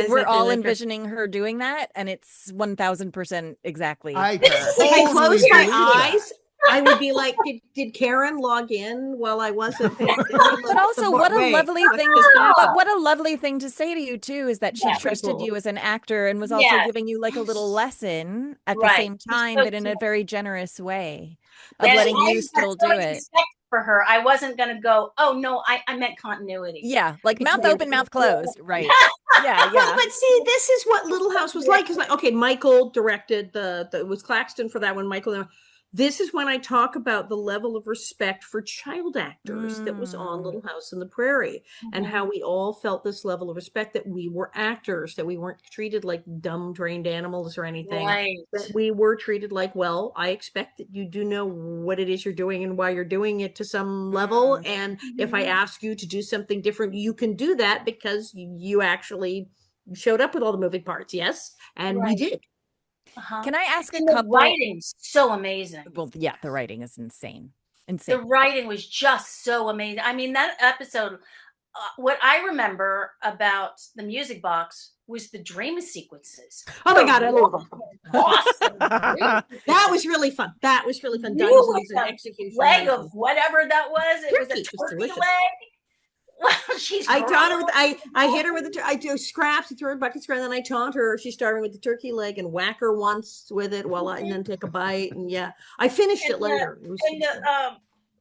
we're all envisioning her doing that, and it's 1000% exactly. If I close my eyes, I would be like, did Karen log in while I wasn't? But also, what a lovely thing! But what a lovely thing to say to you too is that she trusted you as an actor and was also giving you like a little lesson at the same time, but in a very generous way of letting you still do it. For her, I wasn't going to go, oh no, I meant continuity. Yeah, like mouth open, mouth closed, right? Yeah. Well, but see, this is what Little House was like. Because Michael directed it was Claxton for that one. Michael. This is when I talk about the level of respect for child actors that was on Little House on the Prairie, and how we all felt this level of respect, that we were actors, that we weren't treated like dumb trained animals or anything. Right. That we were treated like, well, I expect that you do know what it is you're doing and why you're doing it to some level. And if I ask you to do something different, you can do that because you actually showed up with all the moving parts. Yes. And we did. Can I ask The writing's so amazing. Well, yeah, the writing is insane. The writing was just so amazing. I mean, that episode, what I remember about the music box was the dream sequences. Oh my God, I love them. Awesome. That was really fun. Dungeons and execution. Leg of whatever that was. It was a turkey leg. Well, I taught her I hit her with I do scraps, I threw her bucket scraps, and then I taught her. She started with the turkey leg and whack her once with it and then take a bite. And I finished it later.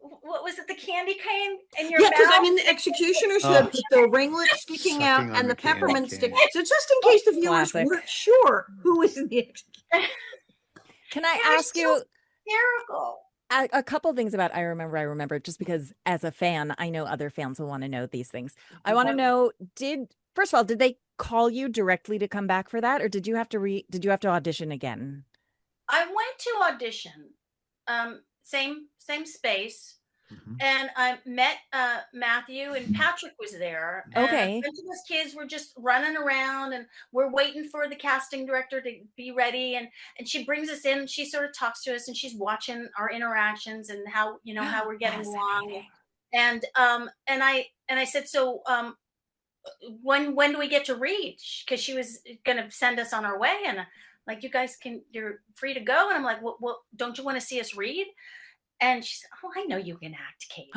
What was it? The candy cane in your mouth? because I'm in the executioners, the ringlet sticking out and the peppermint stick. So just in case the viewers weren't sure who was in the execution. Can I ask you? Hysterical. A couple things about I remember, just because as a fan, I know other fans will want to know these things. I want to know, first of all, did they call you directly to come back for that, or did you have to audition again? I went to audition, same space, and I met Matthew, and Patrick was there. Okay. And a bunch of us kids were just running around, and we're waiting for the casting director to be ready. And she brings us in. And she sort of talks to us, and she's watching our interactions and how we're getting along. And I said, so when do we get to read? Because she was going to send us on our way, and like, you're free to go. And I'm like, well, don't you want to see us read? And she said, oh, I know you can act, Katy.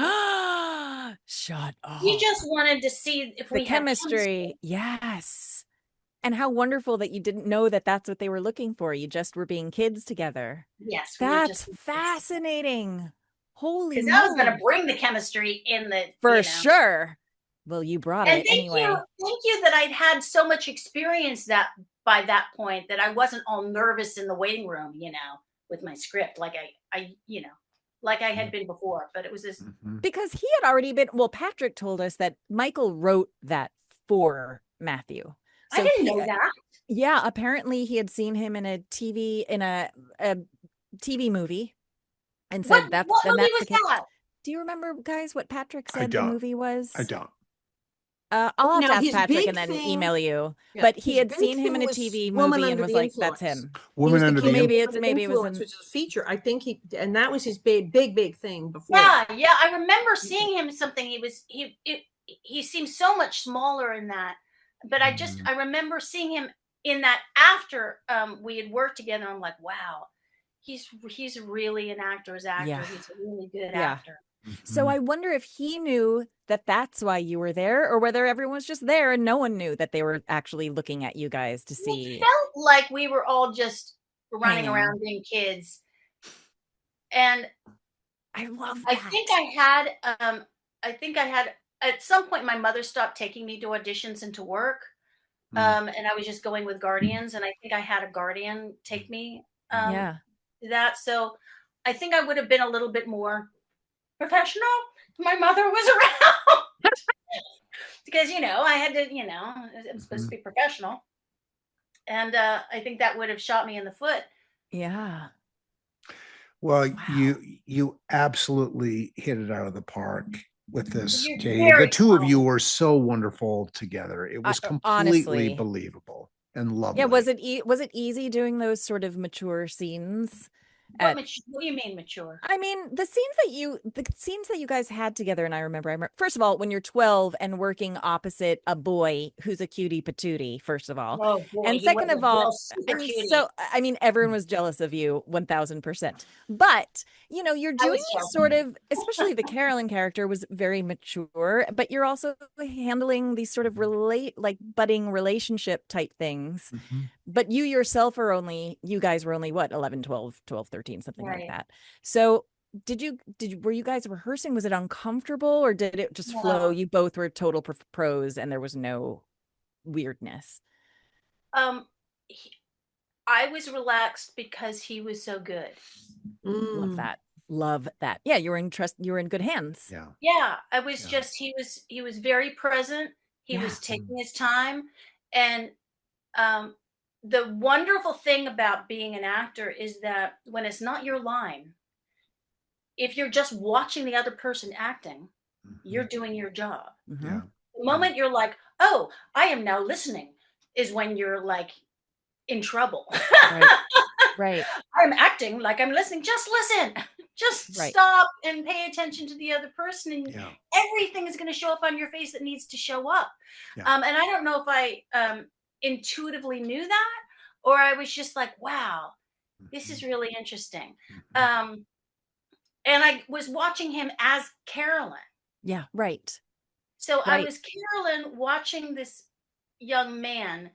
Shut up. We just wanted to see if we had chemistry. Yes. And how wonderful that you didn't know that that's what they were looking for. You just were being kids together. Yes. That's fascinating. Holy moly. Because I was going to bring the chemistry in the... For sure. Well, you brought it anyway. Thank you that I'd had so much experience by that point that I wasn't all nervous in the waiting room, with my script, like I had been before, but it was this. Because he had already been, Patrick told us that Michael wrote that for Matthew. So I didn't know that. Yeah, apparently he had seen him in a TV movie and said What movie that's the was kid. that? Do you remember, guys, what Patrick I said the don't. movie was? I don't. I'll have to Now, ask his Patrick big and then thing- email you. Yeah, But he his had big seen him thing in a was TV Woman movie and Under was the like, "That's Influence. him." He Woman was the Under kid the in Maybe Woman Under the it was Influence, in. which is a feature. I think and that was his big thing before. Yeah, I remember seeing him in something. He seemed so much smaller in that, but Mhm. I remember seeing him in that after we had worked together. I'm like, wow, he's really an actor's actor. Yeah. He's a really good Yeah. actor. So Mhm. I wonder if he knew that that's why you were there, or whether everyone was just there and no one knew that they were actually looking at you guys to It see. felt like we were all just running Hanging. around being kids, and I love I that. think I think I had at some point my mother stopped taking me to auditions and to work. And I was just going with guardians, and I think I had a guardian take me Yeah. to that. So I think I would have been a little bit more professional if my mother was around. Because I had to, I'm supposed to be professional. And I think that would have shot me in the foot. Yeah. Well, Wow. you absolutely hit it out of the park with this, You're Katie. The very two of kind. you were so wonderful together. It was completely Honestly. believable and lovely. Yeah, was it easy doing those sort of mature scenes? What do you mean mature? I mean, the scenes that you guys had together, and I remember, first of all, when you're 12 and working opposite a boy who's a cutie patootie, first of all. Oh boy, And he was second of all, a super cutie. everyone was jealous of you 1000%. But, you're I doing was these jealous. sort of, especially the Carolyn character was very mature, but you're also handling these sort of budding relationship type things. Mhm. But you guys were only what, 11, 12, 13, something like Right. that. So were you guys rehearsing? Was it uncomfortable, or did it just flow? No. You both were total pros and there was no weirdness. He, I was relaxed because he was so good. Love that. Love that. Yeah, you were in good hands. Yeah. Yeah, I was Yeah. just he was very present. He Yeah. was taking his time, and the wonderful thing about being an actor is that when it's not your line, if you're just watching the other person acting, you're doing your job. Mhm. Yeah. The moment you're like, "Oh, I am now listening," is when you're like in trouble. Right. Right. I'm acting like I'm listening. Just listen. Just Right. stop and pay attention to the other person, and Yeah. everything is going to show up on your face that needs to show up. Yeah. And I don't know if I intuitively knew that, or I was just like, "Wow, this is really interesting." And I was watching him as Caroline. Yeah, right. So I Right. was Carolyn watching this young man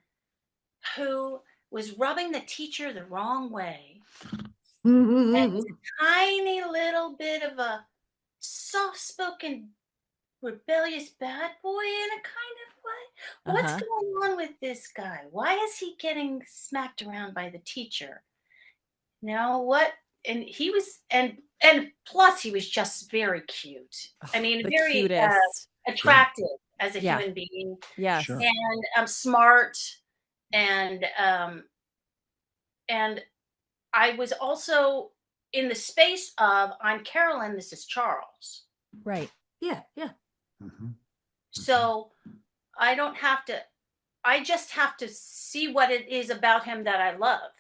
who was rubbing the teacher the wrong way. And he's a tiny little bit of a soft-spoken, rebellious bad boy in a kind of way. What's Uh-huh. going on with this guy? Why is he getting smacked around by the teacher? What? And he was, and plus he was just very cute. I mean, The very cutest. attractive as a Yeah. human being, Yes. Sure. and smart, and and I was also in the space of I'm Carolyn, this is Charles. Right. Yeah. Mhm. So I just have to see what it is about him that I love.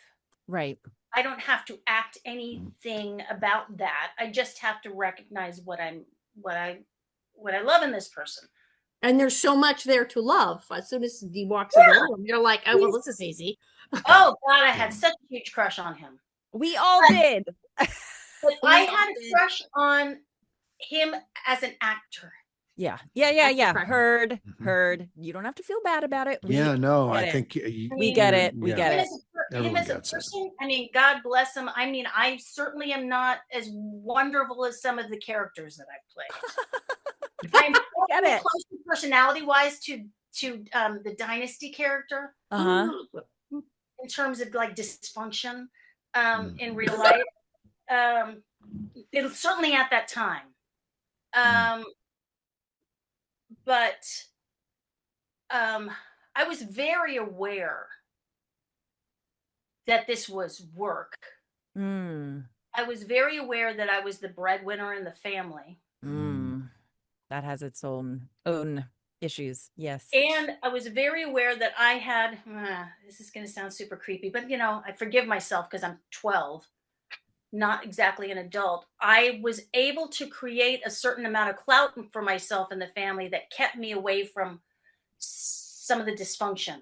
Right. I don't have to act anything about that. I just have to recognize what I love in this person. And there's so much there to love. As soon as he walks in the room, you're like, "Oh, well, this is easy." Oh God, I had such a huge crush on him. We all did. But I had a crush on him as an actor. Yeah. Correct. Heard. You don't have to feel bad about it. Yeah, no, get I it. think We get it. We yeah. get Him it. as him Everyone as a gets it. person, I mean, God bless him. I mean, I certainly am not as wonderful as some of the characters that I've played. I'm Get definitely it. close personality-wise to the Dynasty character Uh-huh. in terms of like dysfunction in real life. It's certainly at that time. But I was very aware that this was work. I was very aware that I was the breadwinner in the family. That has its own issues. Yes. And I was very aware that I had, this is going to sound super creepy, but I forgive myself because I'm 12, not exactly an adult. I was able to create a certain amount of clout for myself in the family that kept me away from some of the dysfunction.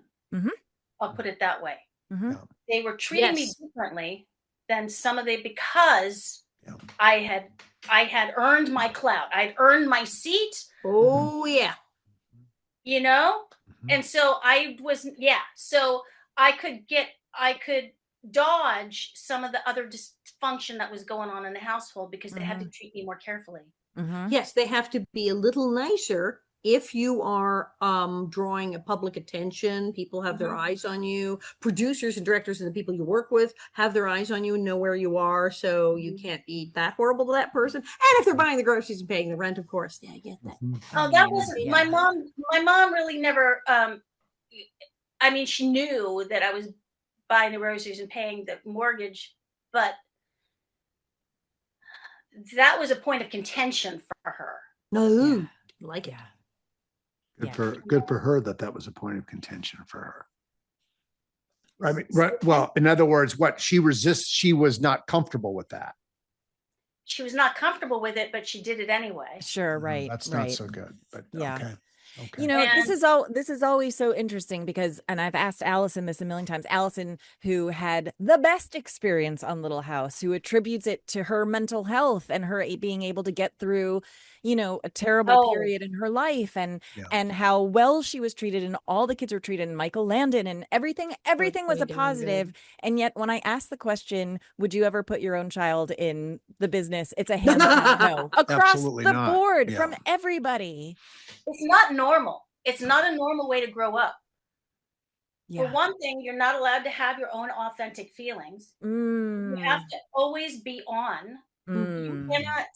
I'll put it that way. They were treating me differently than some of because I had earned my clout. I'd earned my seat. Oh yeah. And so so I could dodge some of the other dysfunction that was going on in the household because they had to treat me more carefully. Yes, they have to be a little nicer if you are drawing a public attention. People have their eyes on you. Producers and directors and the people you work with have their eyes on you and know where you are, so you can't be that horrible to that person. And if they're buying the groceries and paying the rent, of course, I get that. Oh, that wasn't my mom. My mom really never. She knew that I was buying the groceries and paying the mortgage, but that was a point of contention for her. No, like it. Good for her that was a point of contention for her. I mean, right. Well, in other words, she was not comfortable with that. She was not comfortable with it, but she did it anyway. Sure. Right. That's right. not so good, but Yeah. Okay. This is always so interesting because, and I've asked Allison this a million times, Allison, who had the best experience on Little House, who attributes it to her mental health and her being able to get through, a terrible period in her life, and how well she was treated and all the kids were treated, and Michael Landon, and everything was a positive. And yet when I asked the question, would you ever put your own child in the business? It's a hands down no across the board from everybody. It's not normal. It's not a normal way to grow up. Yeah. For one thing, you're not allowed to have your own authentic feelings. You have to always be on. You cannot.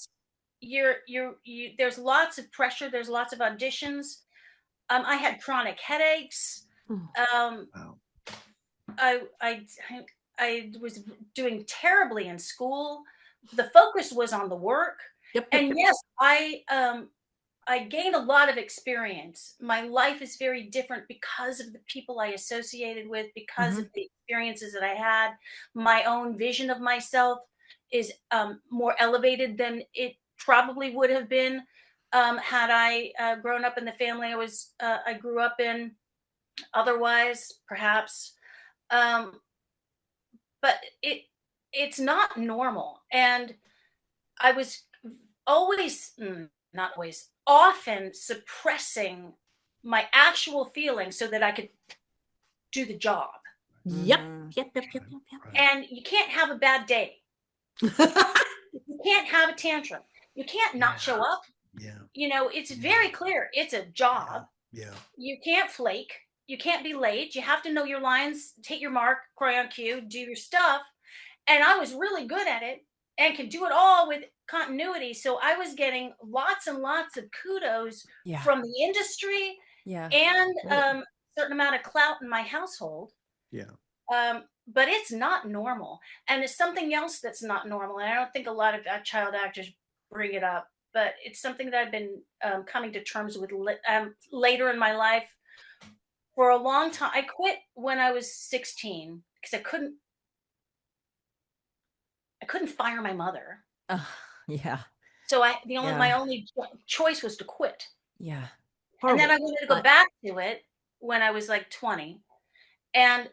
There's lots of pressure. There's lots of auditions. I had chronic headaches. I was doing terribly in school. The focus was on the work. And yes, I gained a lot of experience. My life is very different because of the people I associated with, because of the experiences that I had. My own vision of myself is more elevated than it probably would have been had I grown up in the family I grew up in. Otherwise, perhaps. But it's not normal. And I was always, not always, often suppressing my actual feelings so that I could do the job. Yep. And you can't have a bad day. You can't have a tantrum. You can't not show up. It's very clear. It's a job. You can't flake. You can't be late. You have to know your lines, take your mark, cry on cue, do your stuff. And I was really good at it and could do it all with continuity. So I was getting lots and lots of kudos from the industry and a certain amount of clout in my household. But it's not normal. And there's something else that's not normal. And I don't think a lot of child actors bring it up, but it's something that I've been coming to terms with later in my life. For a long time, I quit when I was 16 because I couldn't fire my mother. So my only choice was to quit. And then I wanted to go back to it when I was like 20. And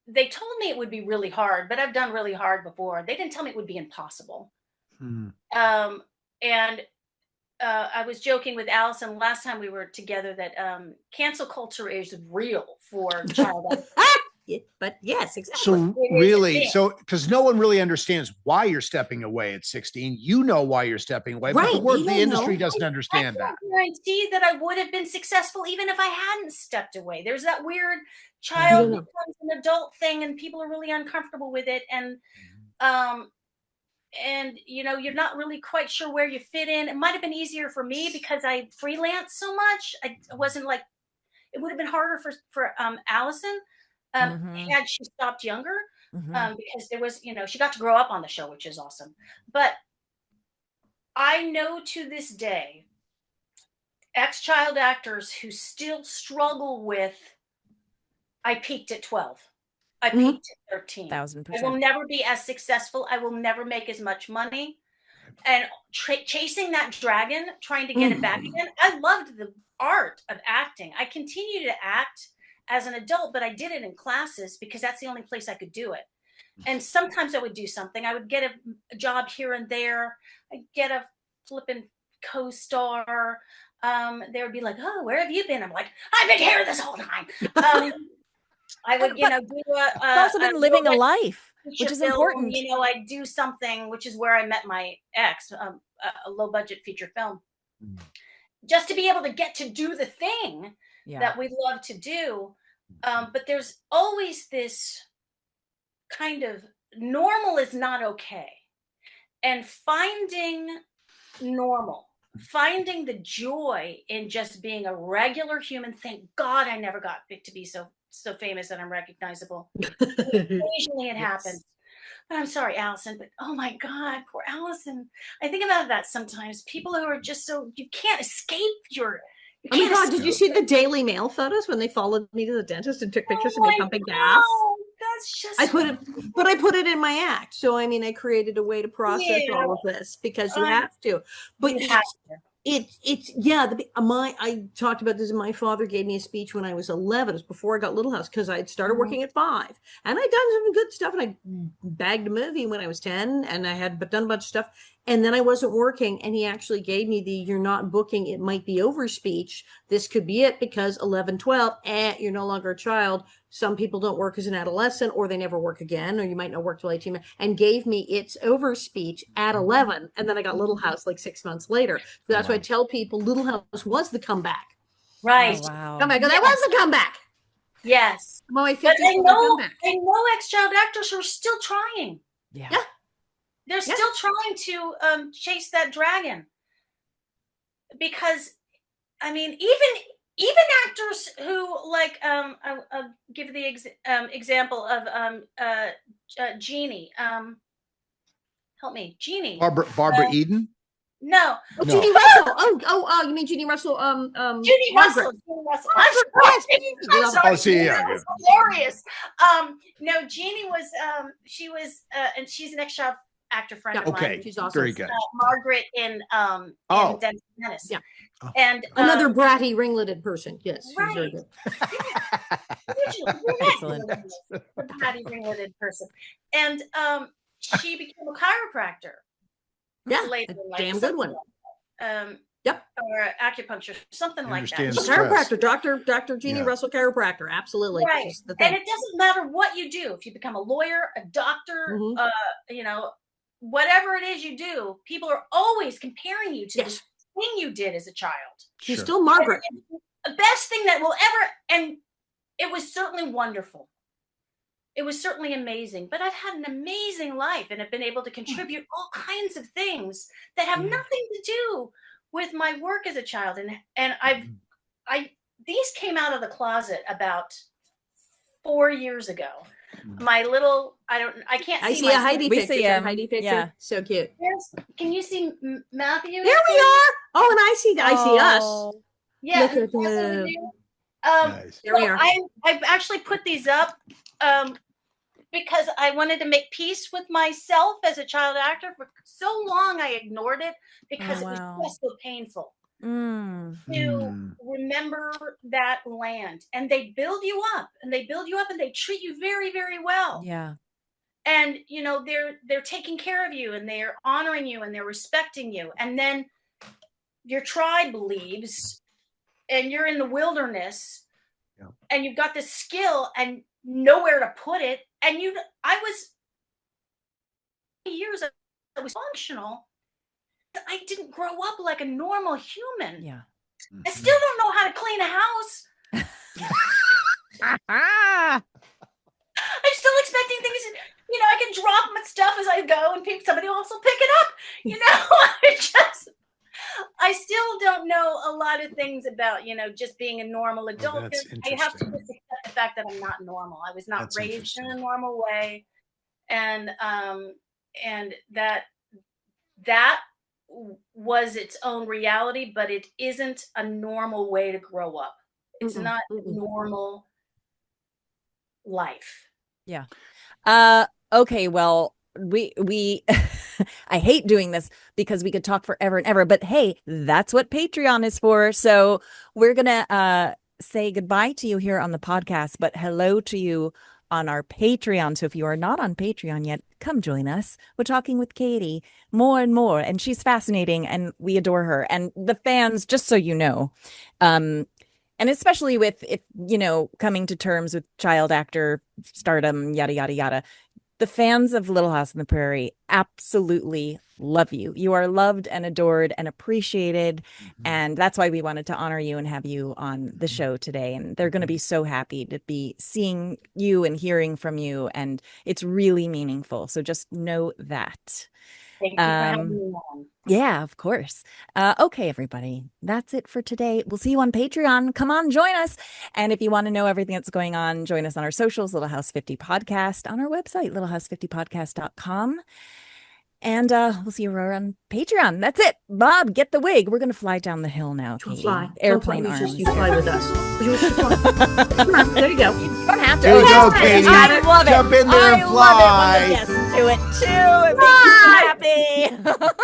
they told me it would be really hard, but I've done really hard before. They didn't tell me it would be impossible. And I was joking with Allison last time we were together that cancel culture is real for child actors. But yes, exactly. So really, because no one really understands why you're stepping away at 16. You know why you're stepping away, but the industry doesn't understand that. I guarantee that I would have been successful even if I hadn't stepped away. There's that weird child becomes an adult thing, and people are really uncomfortable with it, and you're not really quite sure where you fit in. It might have been easier for me because I freelance so much. I wasn't like, it would have been harder for Allison. had she stopped younger, Mm-hmm. because there was, she got to grow up on the show, which is awesome. But I know to this day ex-child actors who still struggle with, I peaked at 12. I Mhm. peaked at 13. I will 1,000%. never be as successful. I will never make as much money. And chasing that dragon, trying to get it back again. I loved the art of acting. I continue to act as an adult, but I did it in classes because that's the only place I could do it. And sometimes I would do something. I would get a job here and there. I'd get a flippin' co-star. They would be like, "Oh, where have you been?" I'm like, "I've been here this whole time." I would, do You've also been living a life, which is film, important. I do something, which is where I met my ex, a low budget feature film, just to be able to get to do the thing that we love to do. But there's always this kind of normal is not okay. And finding normal, finding the joy in just being a regular human. Thank God I never got to be so famous that I'm recognizable. Occasionally it happens. But I'm sorry, Allison, but oh my God, poor Allison. I think about that sometimes. People who are just so, you can't escape your, you Oh my can't God, escape did you see the Daily Mail photos when they followed me to the dentist and took pictures of Oh me my pumping gas? God, that's just I put it in my act. So I mean, I created a way to process Yeah. all of this because you have to. But You have it's yeah. I talked about this. My father gave me a speech when I was 11. It was before I got Little House because I'd started working at 5, and I'd done some good stuff, and I bagged a movie when I was 10, and I had done a bunch of stuff. And then I wasn't working, and he actually gave me the "you're not booking, it might be over" speech. This could be it because 11, 12, you're no longer a child. Some people don't work as an adolescent, or they never work again, or you might not work till 18 months, and gave me "it's over" speech at 11. And then I got Little House like 6 months later. So that's why I tell people Little House was the comeback. right. Oh, wow. Comeback. That was the comeback. Yes. My 50s But I comeback. know ex-child actors are still trying. Yeah. They're still trying to chase that dragon. Because I mean, even actors who like I'll give the example of Jeannie. Help me, Jeannie. Barbara Eden. No, Oh, Jeannie Russell. Oh, you mean Jeannie Russell? Judy Russell. I'm sorry. Oh, see, yeah, That was hilarious. No, Jeannie was she was and she's an ex-child actor friend of mine. Okay, she's awesome. very good. Margaret in Oh. Dennis Menace. Yeah. And Another bratty ringleted person. Yes, she's very Right. good. Excellent. The bratty ringleted person. And she became a chiropractor. Yeah, later a in life, damn good something one. like, Yep. Or acupuncture, something like that. Understand She's a stress. chiropractor, Dr. Jeannie Yeah. Russell, chiropractor. Absolutely. Right. She's the thing. And it doesn't matter what you do. If you become a lawyer, a doctor, Mhm. whatever it is you do, people are always comparing you to Yes. the thing you did as a child. She's Sure. still Margaret. The best thing that will ever, and it was certainly wonderful. It was certainly amazing, but I've had an amazing life and have been able to contribute all kinds of things that have Yeah. nothing to do with my work as a child. And these came out of the closet about 4 years ago. My little, I can't see. I see a Heidi We picture. see Is that him. Heidi picture. Yeah. So cute. Can you see Matthew? There we are. Oh, and I see us. Oh. Yeah. Look at and that's what them. we do. Nice. Here we So are. I've actually put these up because I wanted to make peace with myself as a child actor. For so long, I ignored it because Oh, wow. it was just so painful Mm. to remember that land. And they build you up, and they build you up, and they treat you very, very well. Yeah. And they're taking care of you, and they're honoring you, and they're respecting you. And then your tribe leaves, and you're in the wilderness, and you've got this skill and nowhere to put it. And I was years I was functional. I didn't grow up like a normal human. Yeah. I still don't know how to clean a house. I'm still expecting things. I can drop my stuff as I go, and somebody will also pick it up. I still don't know a lot of things about, just being a normal adult. that's I have to interesting. just accept the fact that I'm not normal. I was not That's raised interesting. in a normal way. And that was its own reality, but it isn't a normal way to grow up. It's not normal life. Yeah. Okay, well, we I hate doing this because we could talk forever and ever, but hey, that's what Patreon is for. So we're gonna say goodbye to you here on the podcast, but hello to you on our Patreon. So if you are not on Patreon yet, come join us. We're talking with Katy more and more, and she's fascinating and we adore her. And the fans, just so you know, and especially with coming to terms with child actor stardom, yada yada yada, the fans of Little House on the Prairie absolutely love you. You are loved and adored and appreciated. And that's why we wanted to honor you and have you on the show today. And they're going to be so happy to be seeing you and hearing from you. And it's really meaningful. So just know that. Thank you for having me on. Yeah, of course. Okay, everybody. That's it for today. We'll see you on Patreon. Come on, join us. And if you want to know everything that's going on, join us on our socials, Little House 50 Podcast, on our website, littlehouse50podcast.com. And we'll see you on Patreon. That's it. Bob, get the wig. We're going to fly down the hill now, Katy. Fly. Airplane Don't fly. arms. You fly with us. Come on, there you go. You don't have to. There you go, Yes, Katy. I love it. Jump in there and I fly. love it when the guests do it too. It makes me happy.